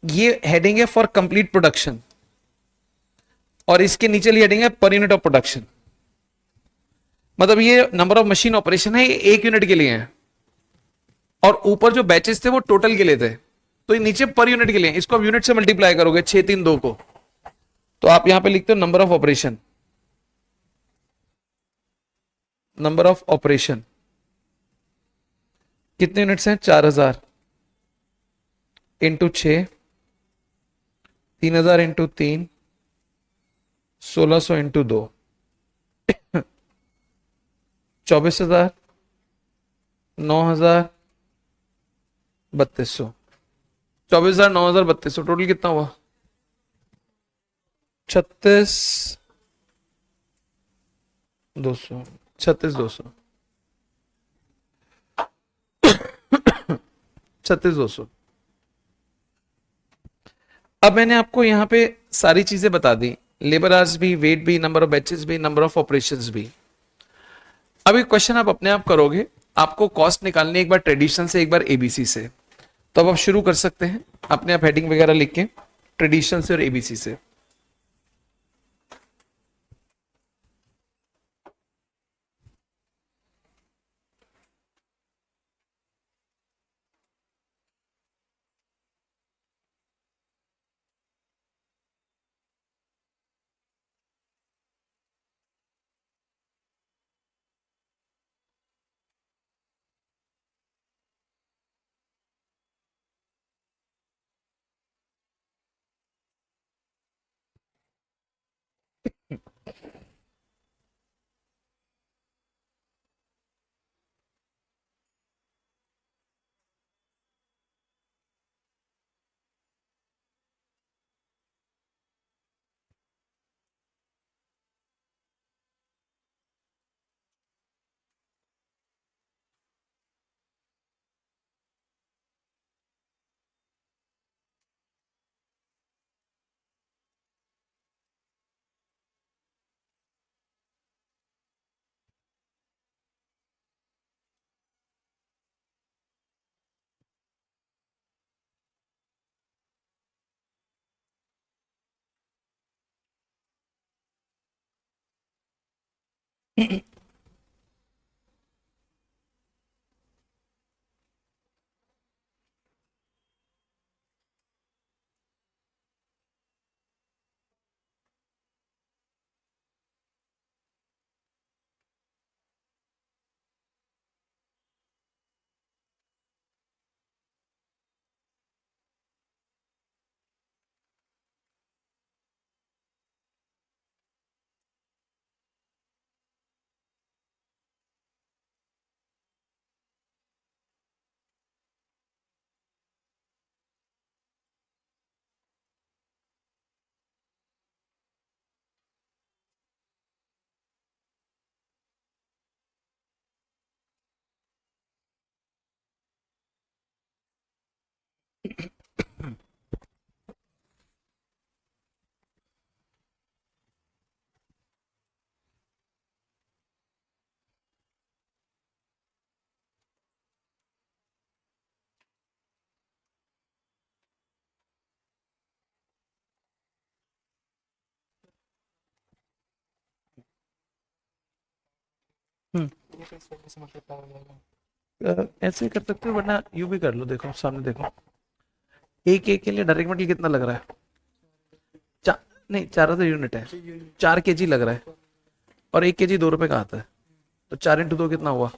ये हेडिंग है फॉर कंप्लीट प्रोडक्शन और इसके नीचे हेडिंग है पर यूनिट ऑफ प्रोडक्शन। मतलब ये नंबर ऑफ मशीन ऑपरेशन है, ये एक यूनिट के लिए है, और ऊपर जो बैचेस थे वो टोटल के लिए थे, तो ये नीचे पर यूनिट के लिए। इसको आप यूनिट से मल्टीप्लाई करोगे 6, 3, 2 को, तो आप यहां पे लिखते हो number of operation. Number of operation कितने यूनिट्स हैं? 4,000 इंटू 6, 3,000 इंटू 3, 1,600 इंटू 2, 24,000, 9,000, 3,200। 24,000, 9,000, 3,200, टोटल कितना हुआ? 36,200, 36,200, 36,200। अब मैंने आपको यहां पे सारी चीजें बता दी, लेबर आवर्स भी, वेट भी, नंबर ऑफ बैचेस भी, नंबर ऑफ ऑपरेशंस भी। अब एक क्वेश्चन आप अपने आप करोगे, आपको कॉस्ट निकालनी एक बार ट्रेडिशनल से, एक बार एबीसी से। तो अब आप शुरू कर सकते हैं अपने आप हेडिंग वगैरह लिख के, ट्रेडिशनल से और एबीसी से। हम्म। ऐसे कर सकते हो, वरना यू भी कर लो। देखो सामने देखो, एक एक के लिए डायरेक्ट मटेरियल कितना लग रहा है? चा, नहीं, 4,000 यूनिट है, 4 kg लग रहा है, और 1 kg 2 रुपए का आता है, तो 4 × 2 कितना हुआ?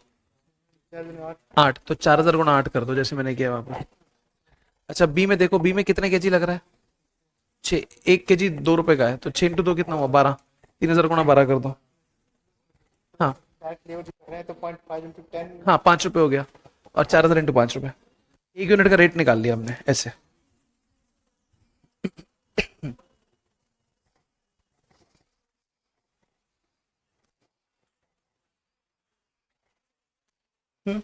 8। तो 4,000 × 8 कर दो, जैसे मैंने किया वहां पर। अच्छा, बी में देखो, बी में कितने केजी लग रहा है? 6। 1 kg 2 रुपए का है, तो 6 × 2 कितना हुआ? 12। 3,000 × 12 कर दो। हाँ हाँ, 5 रुपए हो गया, और 4,000 × 5 रुपए, 1 यूनिट का रेट निकाल लिया हमने ऐसे। हम्म।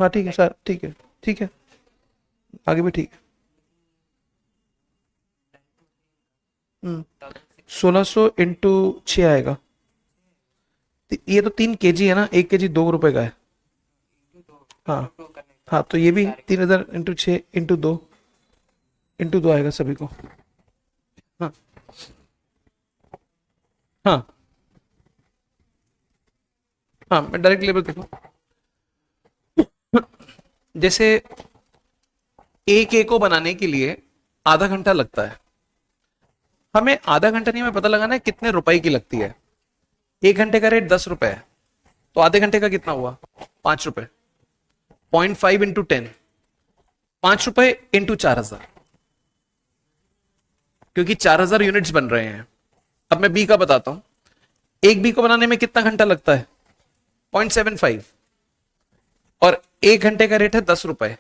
हाँ ठीक है सर, ठीक है, ठीक है, आगे भी ठीक है। 1600 × 6 आएगा। ये तो 3 kg है ना, 1 kg 2 रुपए का है। हाँ हाँ, तो ये भी 3,000 × 6 × 2 आएगा सभी को। हाँ हाँ हाँ, मैं डायरेक्ट लेबर देखो, जैसे एक को बनाने के लिए आधा घंटा लगता है, हमें आधा घंटा नहीं, हमें पता लगाना है कितने रुपए की लगती है। 1 घंटे का रेट 10 रुपए है, तो आधे घंटे का कितना हुआ? 5 रुपए। 0.5 × 10, 5 रुपए इंटू 4,000, क्योंकि 4,000 यूनिट्स बन रहे हैं। अब मैं बी का बताता हूं, एक बी को बनाने में कितना घंटा लगता है? 0.75, और 1 घंटे का रेट है 10 रुपए,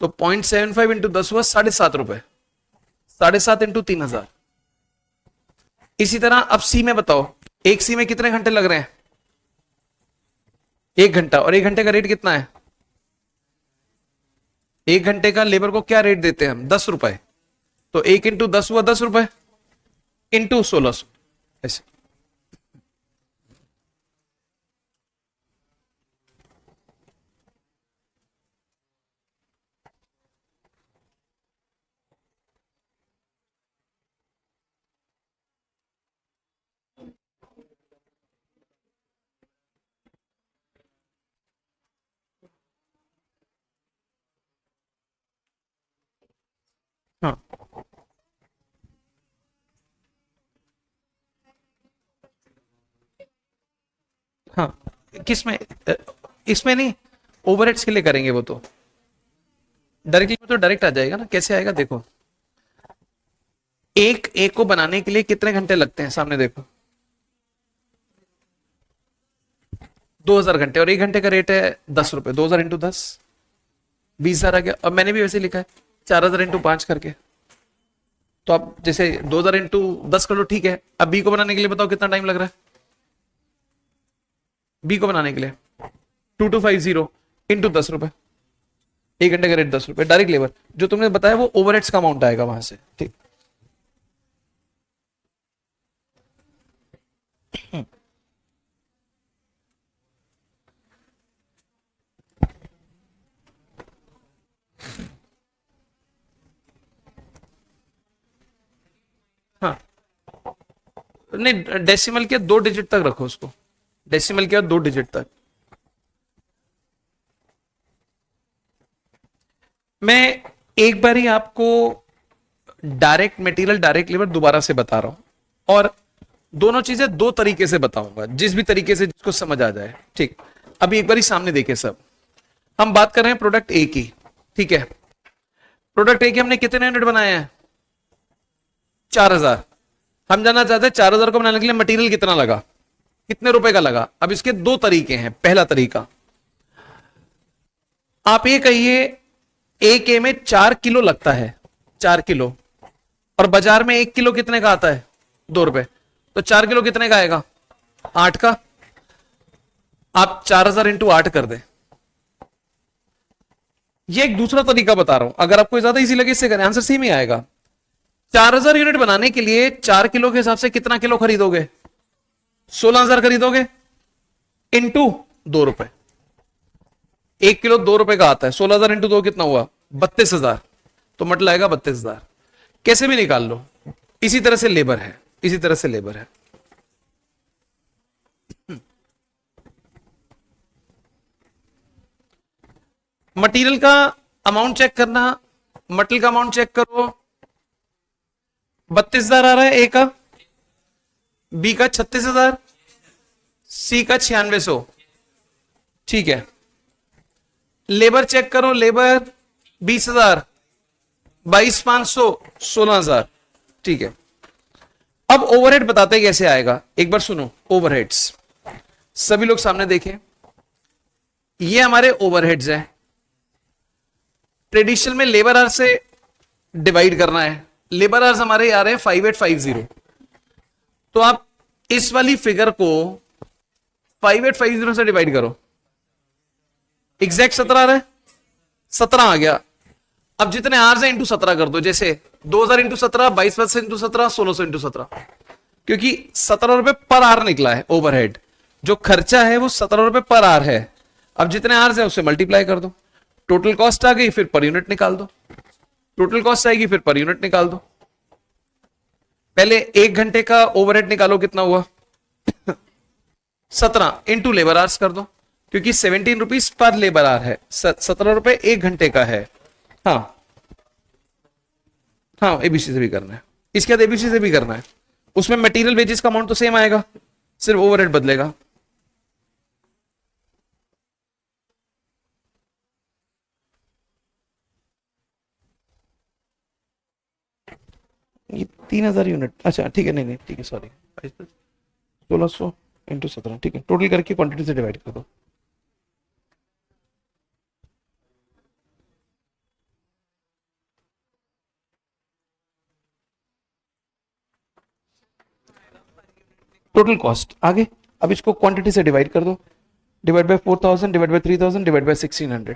तो 0.75 × 10 हुआ 7.5 रुपए। 7.5 × 3,000। इसी तरह अब सी में बताओ, एक सी में कितने घंटे लग रहे हैं? 1 घंटा, और 1 घंटे का रेट कितना है? 1 घंटे का लेबर को क्या रेट देते हैं हम? 10 रुपए, तो 1 × 10 हुआ 10 रुपए, इंटू 1,600, ऐसे। हाँ हाँ, किस में? इसमें नहीं, ओवरहेड्स के लिए करेंगे वो तो। डायरेक्टली तो डायरेक्ट आ जाएगा ना, कैसे आएगा देखो। एक को बनाने के लिए कितने घंटे लगते हैं, सामने देखो, 2000 घंटे, और 1 घंटे का रेट है 10 रुपए, 2000 इंटू 10, 20,000 आ गया। अब मैंने भी वैसे लिखा है 4000 इंटू 5 करके, तो आप जैसे 2000 इंटू 10 कर लो, ठीक है। अब बी को बनाने के लिए बताओ कितना टाइम लग रहा है, बी को बनाने के लिए 2250 इंटू 10 रुपए, 1 घंटे का रेट 10 रुपए, डायरेक्ट लेबर। जो तुमने बताया वो ओवरहेड्स का अमाउंट आएगा वहां से, ठीक। हाँ, नहीं डेसिमल के 2 डिजिट तक रखो उसको, डेसिमल के 2 डिजिट तक। मैं एक बार ही आपको डायरेक्ट मटेरियल डायरेक्ट लेबर दोबारा से बता रहा हूं, और दोनों चीजें 2 तरीके से बताऊंगा, जिस भी तरीके से जिसको समझ आ जाए, ठीक। अभी एक बार ही सामने देखे सब, हम बात कर रहे हैं प्रोडक्ट ए की, ठीक है। प्रोडक्ट ए के हमने कितने यूनिट बनाए हैं, 4000। हम जानना चाहते हैं 4000 को बनाने के लिए मटेरियल कितना लगा, कितने रुपए का लगा। अब इसके 2 तरीके हैं। पहला तरीका, आप ये कहिए एक ए में 4 किलो लगता है, 4 किलो, और बाजार में 1 किलो कितने का आता है, 2 रुपए, तो 4 किलो कितने का आएगा, 8 का। आप 4000 इंटू 8 कर दें। ये एक दूसरा तरीका बता रहा हूं, अगर आपको ज्यादा इजी लगे इससे करें, आंसर सेम ही आएगा। 4000 यूनिट बनाने के लिए 4 किलो के हिसाब से कितना किलो खरीदोगे, 16000 खरीदोगे, इंटू 2 रुपए। 1 किलो 2 रुपए का आता है, 16000 इंटू 2 कितना हुआ, 32000, तो मटल आएगा 32000। कैसे भी निकाल लो। इसी तरह से लेबर है, इसी तरह से लेबर है। मटेरियल का अमाउंट चेक करना, मटेरियल का अमाउंट चेक करो, 32000 आ रहा है ए का, बी का 36000, सी का 9600, ठीक है। लेबर चेक करो, लेबर 20000, 22500, 16000, ठीक है। अब ओवरहेड बताते हैं कैसे आएगा, एक बार सुनो। ओवरहेड्स सभी लोग सामने देखें, ये हमारे ओवरहेड्स हैं। ट्रेडिशनल में लेबर आवर से डिवाइड करना है, लेबर आवर्स हमारे आ रहे हैं 5850, तो आप इस वाली फिगर को 5850 से डिवाइड करो, एग्जैक्ट 17 आ रहा है, 17 आ गया। अब जितने आवर्स हैं इंटू 17 कर दो, जैसे 2000 इंटू 17, 22 इंटू 17, 1600 इंटू 17, क्योंकि 17 रुपए पर आवर निकला है ओवरहेड, जो खर्चा है वो 17 रुपए पर आवर है। अब जितने आवर्स है उससे मल्टीप्लाई कर दो, टोटल कॉस्ट आ गई, फिर पर यूनिट निकाल दो, टोटल कॉस्ट आएगी, फिर पर यूनिट निकाल दो। पहले 1 घंटे का ओवरहेड निकालो, कितना हुआ 17 इंटू लेबर आवर्स कर दो, क्योंकि 17 रुपीज पर लेबर आवर है, 17 रुपए 1 घंटे का है। हाँ हाँ, एबीसी से भी करना है, इसके बाद एबीसी से भी करना है। उसमें मटेरियल वेजेस का अमाउंट तो सेम आएगा, सिर्फ ओवरहेड बदलेगा। ये 3000 यूनिट, अच्छा ठीक है, नहीं नहीं ठीक है, सॉरी, 1600 इंटू 17, ठीक है। टोटल करके क्वांटिटी से डिवाइड कर दो। टोटल कॉस्ट आगे, अब इसको क्वांटिटी से डिवाइड कर दो, divide by 4000, divide by 3000, divide by 1600।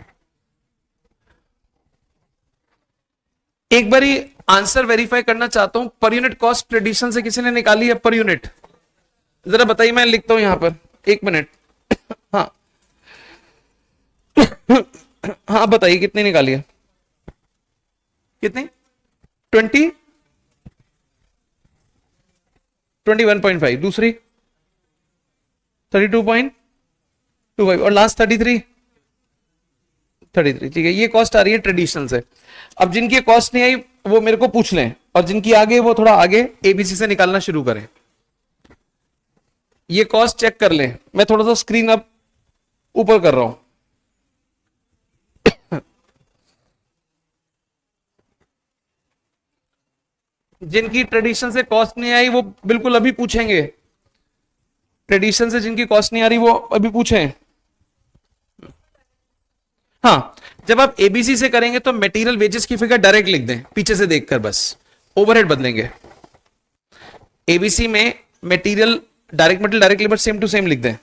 एक बार आंसर वेरीफाई करना चाहता हूं, पर यूनिट कॉस्ट ट्रेडिशन से किसी ने निकाली है पर यूनिट, जरा बताइए, मैं लिखता हूं यहां पर, 1 मिनट। हाँ हाँ बताइए कितनी निकाली है, कितनी, 20, 21.5, दूसरी 32.25, और लास्ट 33, ठीक है। ये कॉस्ट आ रही है ट्रेडिशनल से। अब जिनकी कॉस्ट नहीं आई वो मेरे को पूछ लें, और जिनकी आगे वो थोड़ा आगे एबीसी से निकालना शुरू करें। ये कॉस्ट चेक कर लें, मैं थोड़ा सा स्क्रीन अब ऊपर कर रहा हूं। जिनकी ट्रेडिशन से कॉस्ट नहीं आई वो बिल्कुल अभी पूछेंगे, ट्रेडिशन से जिनकी कॉस्ट नहीं आ रही वो अभी पूछें। हाँ, जब आप एबीसी से करेंगे तो मटेरियल वेजेस की फिगर डायरेक्ट लिख दें पीछे से देखकर, बस ओवरहेड बदलेंगे। एबीसी में material, direct material, direct labour same to same लिख दें।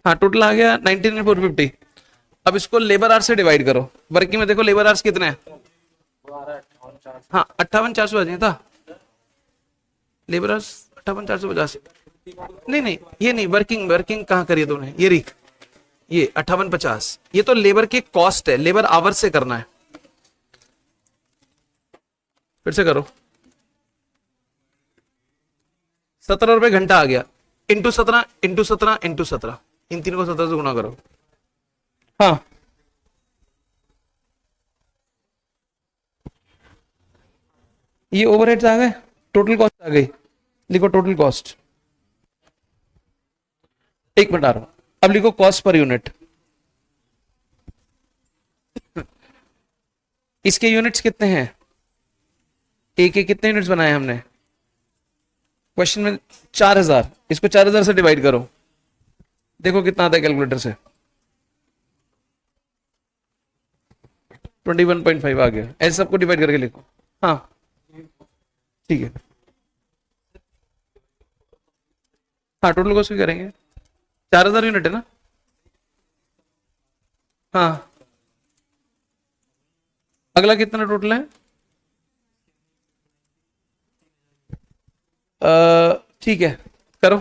हाँ, टोटल आ गया 19,450। अब इसको लेबर आवर्स से डिवाइड करो। वर्किंग में देखो लेबर आवर्स कितने हैं? हाँ, 58,450 आ जाए था लेबर आवर्स, 58,450। नहीं नहीं, ये नहीं, वर्किंग वर्किंग कहाँ करिए तुमने, ये रही, ये 58,50, ये तो लेबर की कॉस्ट है, लेबर आवर्स से करना है। फिर से करो, 17 रुपए घंटा आ गया, इंटू 17 इंटू 17 इंटू 17, इन तीनों को 17 से गुणा करो। हाँ, ये ओवरहेड्स आ गए, टोटल कॉस्ट आ गई, लिखो टोटल कॉस्ट। एक मिनट आ रहा हूं, अब लिखो कॉस्ट पर यूनिट। इसके यूनिट्स कितने हैं? एक के कितने यूनिट्स बनाए हमने क्वेश्चन में? 4,000। इसको 4,000 से डिवाइड करो, देखो कितना आता है कैलकुलेटर से। 21.5 आ गया। ऐसे सबको डिवाइड करके लिखो। हाँ ठीक है। हाँ, टोटल कॉस्ट भी करेंगे, 4,000 यूनिट है ना। हाँ, अगला कितना टोटल है? ठीक है, करो।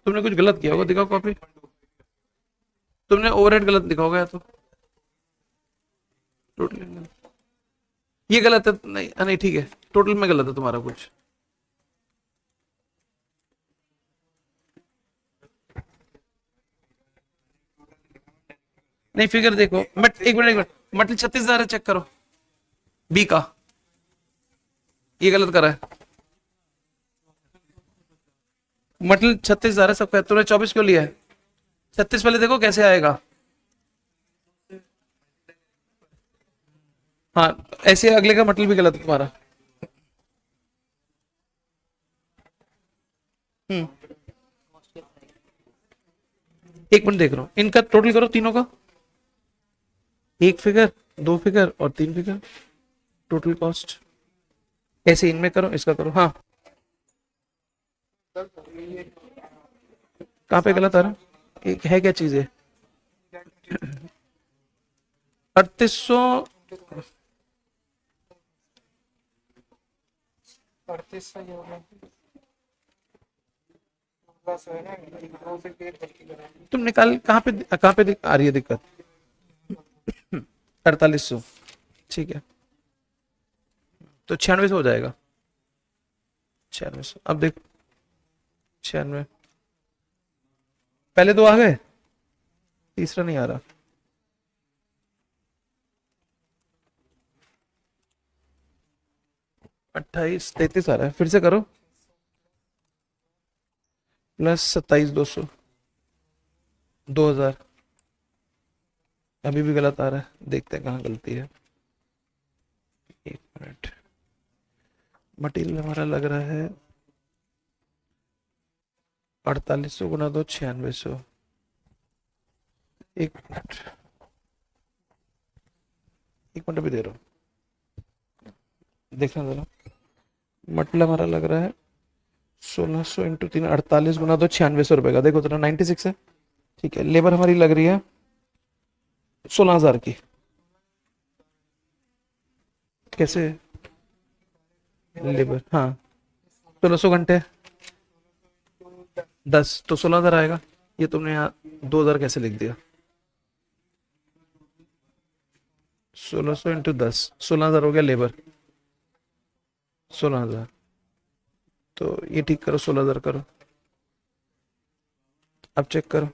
तुमने कुछ गलत किया होगा, दिखाओ कॉपी। तुमने ओवरहेड गलत लिखा होगा या तो टोटल, ये गलत है। नहीं नहीं, ठीक है, टोटल में गलत है तुम्हारा कुछ। नहीं, फिगर देखो मट, एक मिनट एक मिनट, मटल 36,000 है, चेक करो बी का, ये गलत करा है। मटल 36,000 है सबका, तूने 24 क्यों लिया है? 36 पहले देखो कैसे आएगा। हाँ, ऐसे अगले का मटल भी गलत है तुम्हारा। हम्म, एक मिनट देख रहा हूं, इनका टोटल करो तीनों का, एक फिगर, दो फिगर और तीन फिगर, टोटल कॉस्ट। ऐसे इनमें करो, इसका करो। हाँ, कहाँ पे गलत आ रहा है? एक है क्या चीज है? 3800, 3800 ये होगा। तुम निकाल, कहाँ पे आ रही है दिक्कत? 4800, ठीक है, तो 96 हो जाएगा। 96, अब देख, 96, पहले दो आ गए, तीसरा नहीं आ रहा। अट्ठाईस 33 आ रहा है, फिर से करो, प्लस 27,200, 2,000। अभी भी गलत आ रहा है, देखते हैं कहाँ गलती है। एक मिनट, मटेरियल हमारा लग रहा है 4800 गुना 2, 9600। एक मिनट, एक मिनट भी दे रहा हूँ, देखना जरा। मटेरियल हमारा लग रहा है 1600 इंटू 3, 48 गुना 2, 9600 रुपए का, देखो तो 96 है। ठीक है, लेबर हमारी लग रही है 16,000 की। कैसे लेबर? हाँ, 1600 घंटे 10, तो 16,000 आएगा। ये तुमने यहाँ 2,000 कैसे लिख दिया? 1600 इंटू 10, 16,000 हो गया लेबर, 16,000। तो ये ठीक करो, 16,000 करो, अब चेक करो,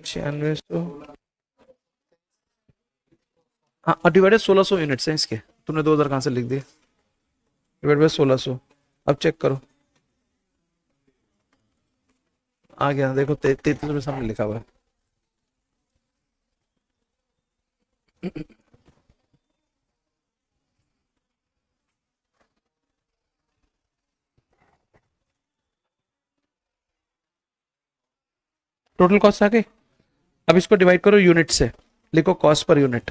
9600। हाँ, डिवाइडेड 1600 यूनिट्स हैं इसके, तुमने 2,000 कहाँ से लिख दिए? Divide by 1600। अब चेक करो, आ गया देखो, 33 रुपये सामने लिखा हुआ है। टोटल कॉस्ट आ गई। अब इसको डिवाइड करो यूनिट से, लिखो cost per unit.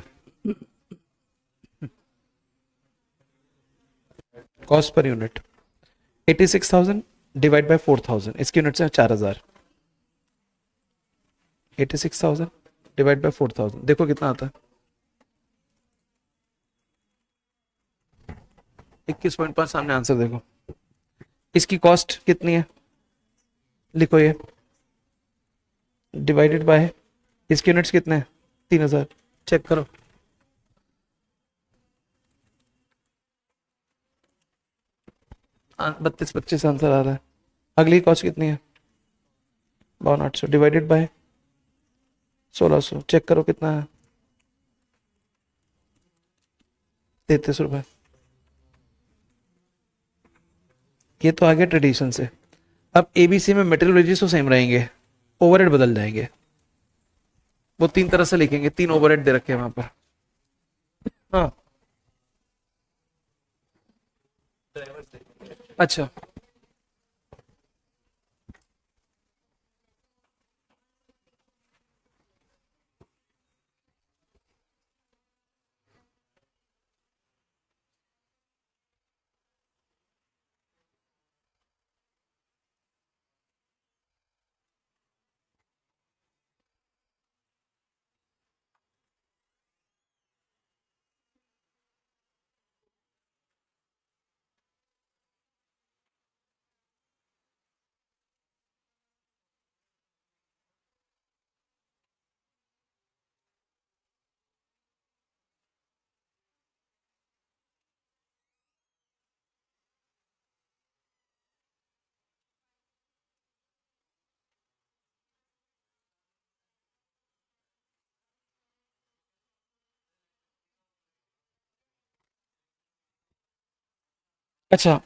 Cost per unit 86,000 divide by 4,000, इसकी यूनिट से 4,000। 86,000 डिवाइड बाय 4,000, देखो कितना आता है। 21.5 सामने आंसर देखो। इसकी कॉस्ट कितनी है, लिखो ये, डिवाइडेड बाय इसके यूनिट्स कितने हैं, 3,000। चेक करो, 32-25 आंसर आ रहा है। अगली कॉस्ट कितनी है, 52,800 डिवाइडेड बाय 1600, चेक करो कितना है, 33 रुपए। ये तो आ गया ट्रेडिशन से। अब एबीसी में मटेरियल वेजेस तो सेम रहेंगे, ओवरहेड बदल जाएंगे। वो 3 तरह से लिखेंगे, 3 ओवरहेड दे रखे हैं वहां पर। हाँ, अच्छा, अच्छा,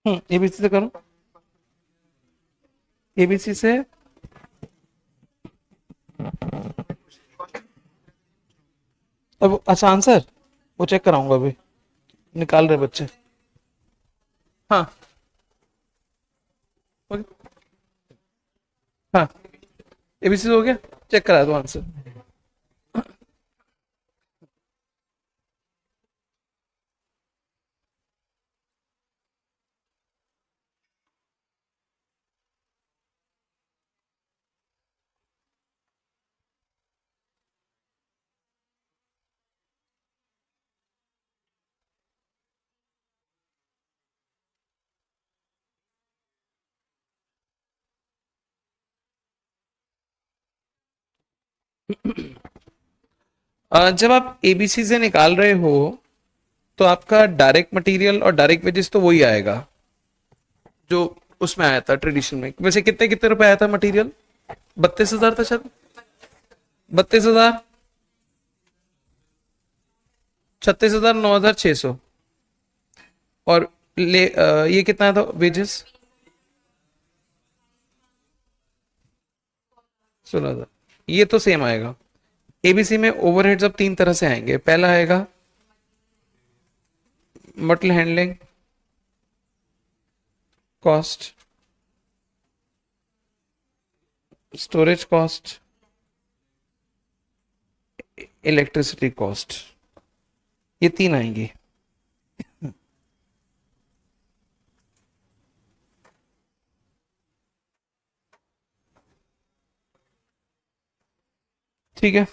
एबीसी से करो, एबीसी से अब अच्छा आंसर वो चेक कराऊंगा अभी, निकाल रहे बच्चे। हाँ ओके, हाँ एबीसी से हो गया, चेक करा दो आंसर। जब आप एबीसी से निकाल रहे हो तो आपका डायरेक्ट मटेरियल और डायरेक्ट वेजेस तो वही आएगा जो उसमें आया था ट्रेडिशन में। वैसे कितने कितने रुपए आया था मटेरियल? 32,000 था शायद, 32,000, 36,000, 9,600। और ये कितना था वेजेस? 16,000। ये तो सेम आएगा। एबीसी में ओवरहेड्स अब तीन तरह से आएंगे। पहला आएगा material handling cost, storage cost, electricity cost, ये तीन आएंगी। ठीक है,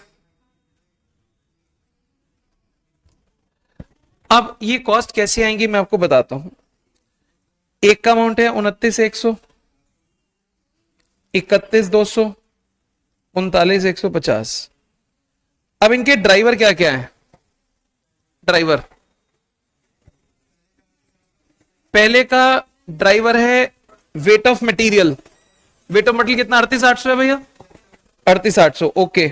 अब ये कॉस्ट कैसे आएंगी मैं आपको बताता हूं। एक का अमाउंट है 29,100, 31,200, 39,150। अब इनके ड्राइवर क्या क्या है? ड्राइवर, पहले का ड्राइवर है weight of material. Weight of material कितना? 38,800 है भैया, 38,800 ओके।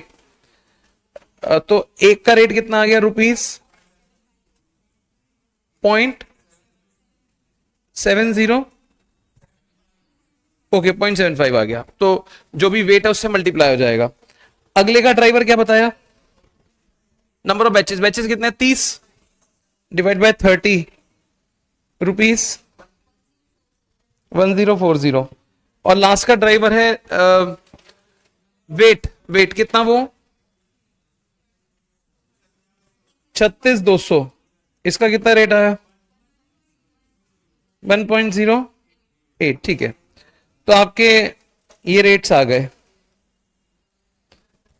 तो एक का रेट कितना आ गया? ₹0.70, ओके 0.75 आ गया। तो जो भी वेट है उससे मल्टीप्लाई हो जाएगा। अगले का ड्राइवर क्या बताया? नंबर ऑफ बैचेस, बैचेस कितने? 30 डिवाइड बाय 30, ₹1040। और लास्ट का ड्राइवर है वेट, वेट कितना वो? 36,200। इसका कितना रेट आया? 1.08। ठीक है, तो आपके ये रेट्स आ गए।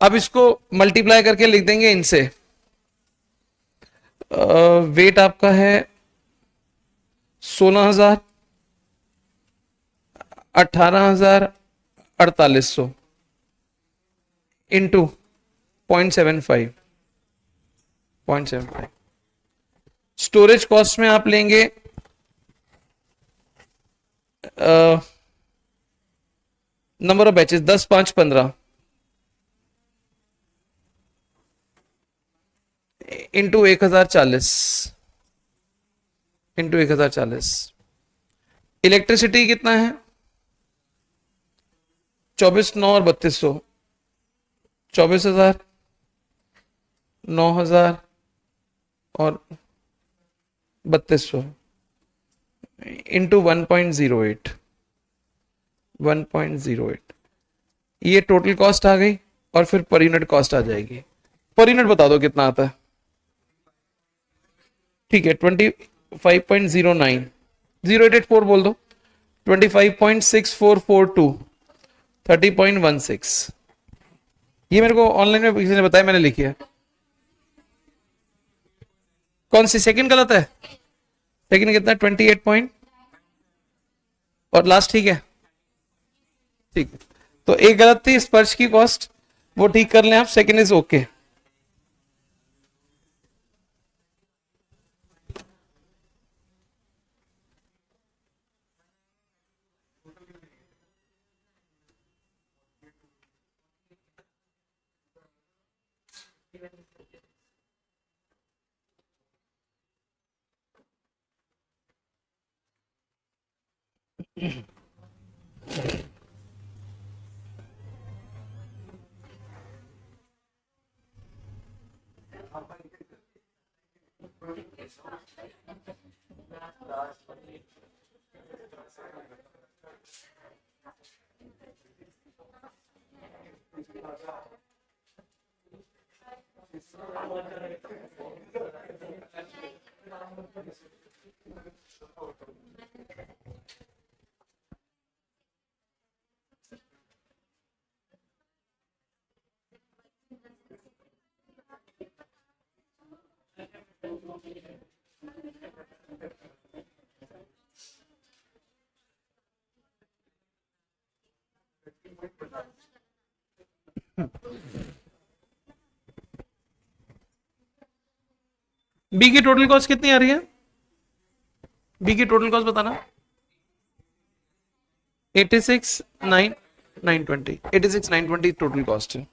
अब इसको मल्टीप्लाई करके लिख देंगे इनसे। वेट आपका है 16,000, 18,000, 4800 इंटू 0.75, 0.75। स्टोरेज कॉस्ट में आप लेंगे number of batches 10, 5, 15 into 1,040, into 1,040। Electricity कितना है? 24,9 और 3,200, 24,000, 9,000 और 3,200 इंटू 1.08, 1.08। ये टोटल कॉस्ट आ गई और फिर पर यूनिट कॉस्ट आ जाएगी। पर यूनिट बता दो कितना आता है? ठीक है 25.09, 0884 बोल दो, 25.6442, 30.16। ये मेरे को ऑनलाइन में किसी ने बताया, मैंने लिखी है। कौन सी? सेकंड गलत है। सेकंड कितना? 28 पॉइंट, और लास्ट ठीक है। ठीक है, तो एक गलत थी स्पर्श की कॉस्ट, वो ठीक कर लें आप। Second is okay. बी की टोटल कॉस्ट कितनी आ रही है? बी की टोटल कॉस्ट बताना। 86,920 86,920 टोटल कॉस्ट है।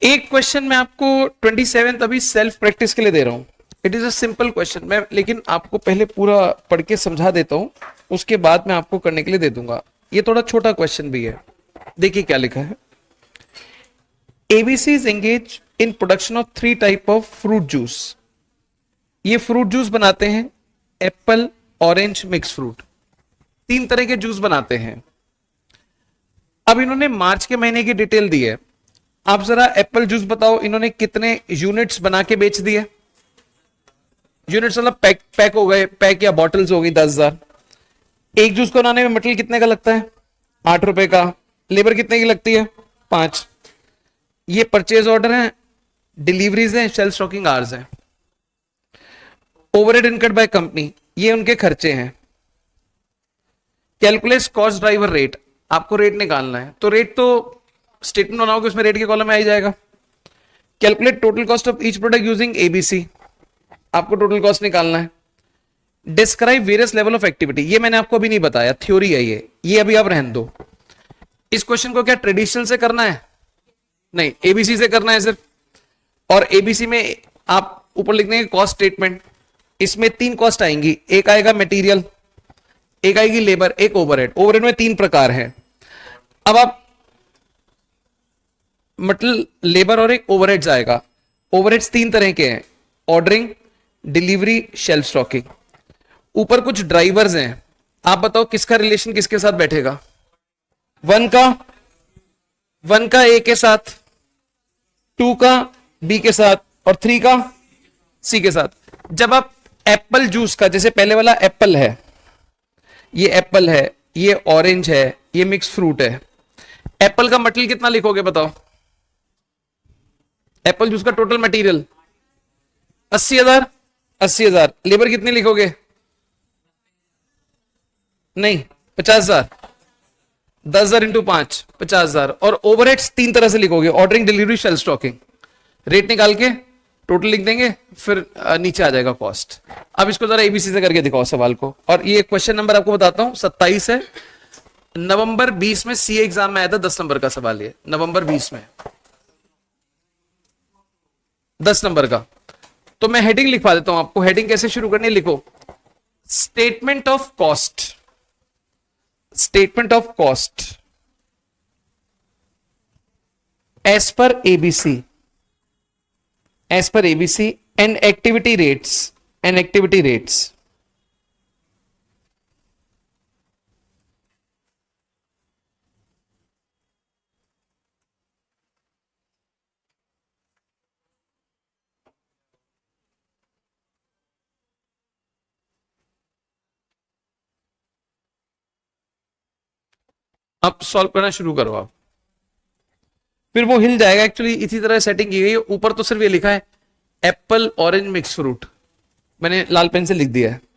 एक क्वेश्चन मैं आपको 27 अभी सेल्फ प्रैक्टिस के लिए दे रहा हूं। It is a simple question, मैं लेकिन आपको पहले पूरा पढ़ के समझा देता हूं, उसके बाद मैं आपको करने के लिए दे दूंगा। ये थोड़ा छोटा क्वेश्चन भी है। देखिए क्या लिखा है। ABC is engage in production of 3 type of fruit juice. ये फ्रूट जूस बनाते हैं, एप्पल, ऑरेंज, मिक्स फ्रूट, 3 तरह के जूस बनाते हैं। अब इन्होंने मार्च के महीने की डिटेल दी है। आप जरा एप्पल जूस बताओ, इन्होंने कितने यूनिट्स बना के बेच दिए? यूनिट्स मतलब पैक हो गए, पैक या बॉटल्स हो गई 10,000। एक जूस को बनाने में मटेरियल कितने का लगता है? 8 रुपए का। लेबर कितने की लगती है? 5। ये परचेज ऑर्डर है, डिलीवरीज है, शेल्फ स्टॉकिंग आवर्स है। ओवरहेड इनकर्ड बाय कंपनी, ये उनके खर्चे हैं। कैलकुलेट कॉस्ट ड्राइवर रेट, आपको रेट निकालना है, तो रेट तो स्टेटमेंट बनाओगे उसमें रेट के कॉलम में आ जाएगा। Calculate total cost of each product using ABC, आपको टोटल कॉस्ट निकालना है। Describe various level of activity, ये मैंने आपको अभी नहीं बताया, थ्योरी है ये अभी आप रहने दो। इस क्वेश्चन को क्या ट्रेडिशनल से करना है? नहीं, एबीसी से करना है सिर्फ। और एबीसी में आप ऊपर लिख देंगे कॉस्ट स्टेटमेंट। इसमें 3 कॉस्ट आएंगी, एक आएगा मटेरियल, एक आएगी लेबर, एक ओवरहेड। ओवरहेड में 3 प्रकार है। अब आप मतलब लेबर और एक ओवरहेड्स आएगा। ओवरहेड्स 3 तरह के हैं, ऑर्डरिंग, डिलीवरी, शेल्फ स्टॉकिंग। ऊपर कुछ ड्राइवर्स हैं, आप बताओ किसका रिलेशन किसके साथ बैठेगा? 1 का ए के साथ, 2 का बी के साथ और 3 का सी के साथ। जब आप एप्पल जूस का, जैसे पहले वाला एप्पल है, ये एप्पल है, ये ऑरेंज है, ये मिक्स फ्रूट है। एप्पल का मटेरियल कितना लिखोगे बताओ? एप्पल जूस का टोटल मटेरियल 80,000। 80,000। लेबर कितनी लिखोगे? नहीं, 50,000। 10,000 इंटू 5, 50,000। और ओवरहेड्स 3 तरह से लिखोगे, ordering, delivery, shelf stocking. Rate निकाल के टोटल लिख देंगे, फिर नीचे आ जाएगा कॉस्ट। अब इसको जरा एबीसी से करके दिखाओ सवाल को। और ये क्वेश्चन नंबर आपको बताता हूं, 27 है, नवंबर 20 में सीए एग्जाम में आया था। 10 नंबर का सवाल, ये नवंबर 20 में 10 नंबर का। तो मैं हेडिंग लिखवा देता हूं आपको। हेडिंग कैसे शुरू करनी है, लिखो statement of cost, statement of cost as per ABC, as per ABC and activity rates, and activity rates. अब सॉल्व करना शुरू करो आप, फिर वो हिल जाएगा। एक्चुअली इसी तरह सेटिंग की गई है। ऊपर तो सिर्फ ये लिखा है एप्पल ऑरेंज मिक्स फ्रूट, मैंने लाल पेन से लिख दिया है।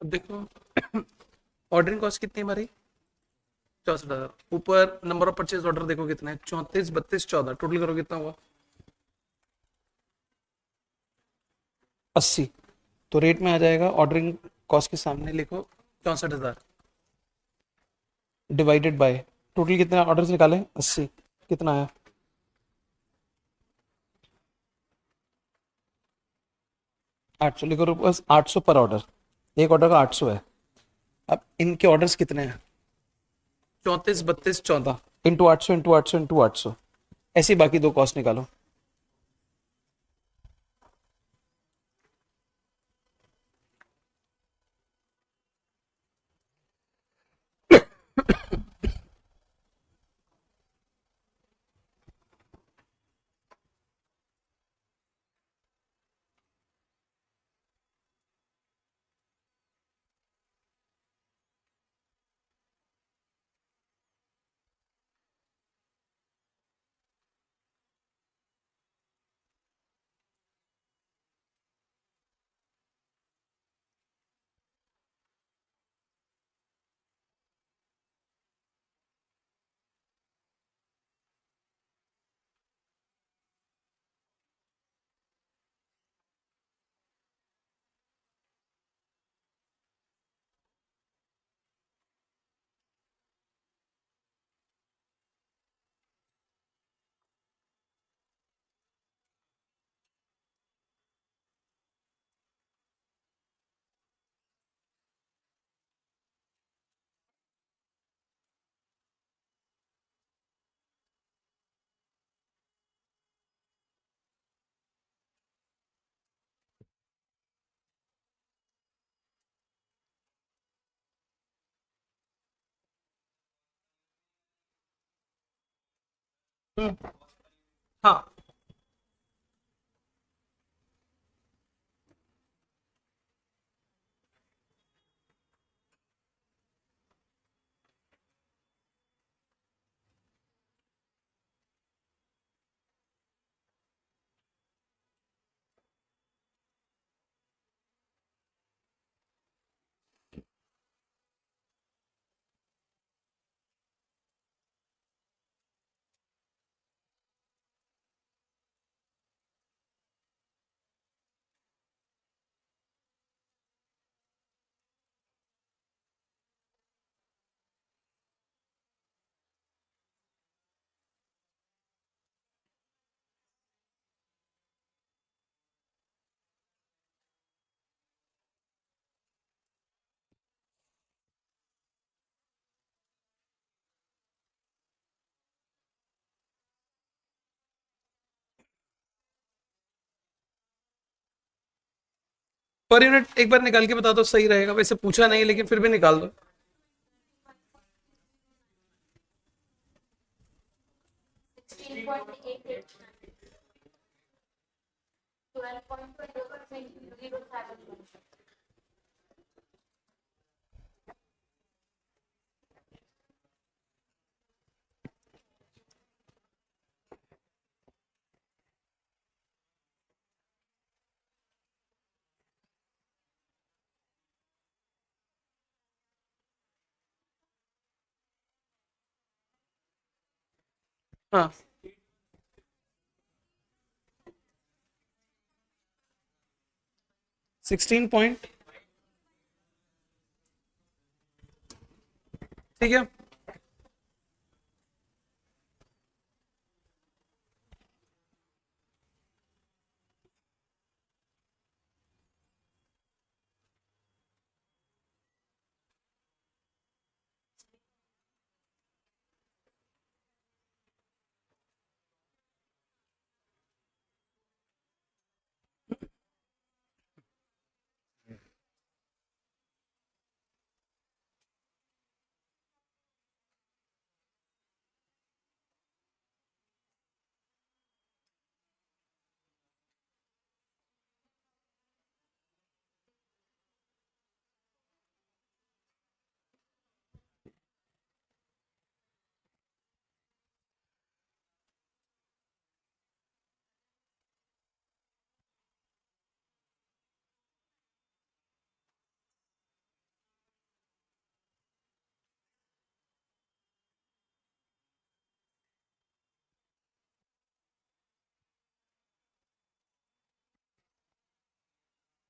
अब देखो ऑर्डरिंग कॉस्ट कितनी है हमारी, 64,000। ऊपर नंबर ऑफ परचेज ऑर्डर देखो कितना है, 34, 32, 14, टोटल करो कितना हुआ, 80। तो रेट में आ जाएगा, ऑर्डरिंग कॉस्ट के सामने लिखो 64,000। डिवाइडेड बाय टोटल कितने ऑर्डर्स निकाले, 80, कितना आया? आठ सौ लिखो, बस 800 पर ऑर्डर, एक ऑर्डर का 800 है। अब इनके ऑर्डर्स कितने हैं? 34, 32, 14, इंटू 800, इंटू 800, इंटू 800, ऐसे ही बाकी दो कॉस्ट निकालो। हाँ, पर यूनिट एक बार निकाल के बता दो, सही रहेगा, वैसे पूछा नहीं लेकिन फिर भी निकाल दो। 12, हाँ, 16 पॉइंट, ठीक है।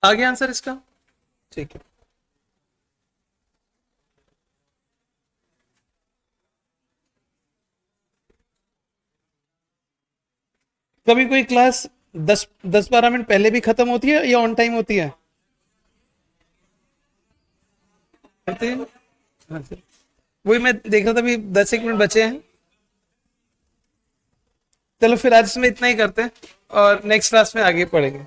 आगे आंसर इसका, ठीक है। कभी कोई क्लास 10-12 मिनट पहले भी खत्म होती है या ऑन टाइम होती है? होती है? हाँ सर, वही मैं देख रहा था, अभी 10-1 मिनट बचे हैं। चलो फिर आज इसमें इतना ही करते हैं और नेक्स्ट क्लास में आगे पढ़ेंगे।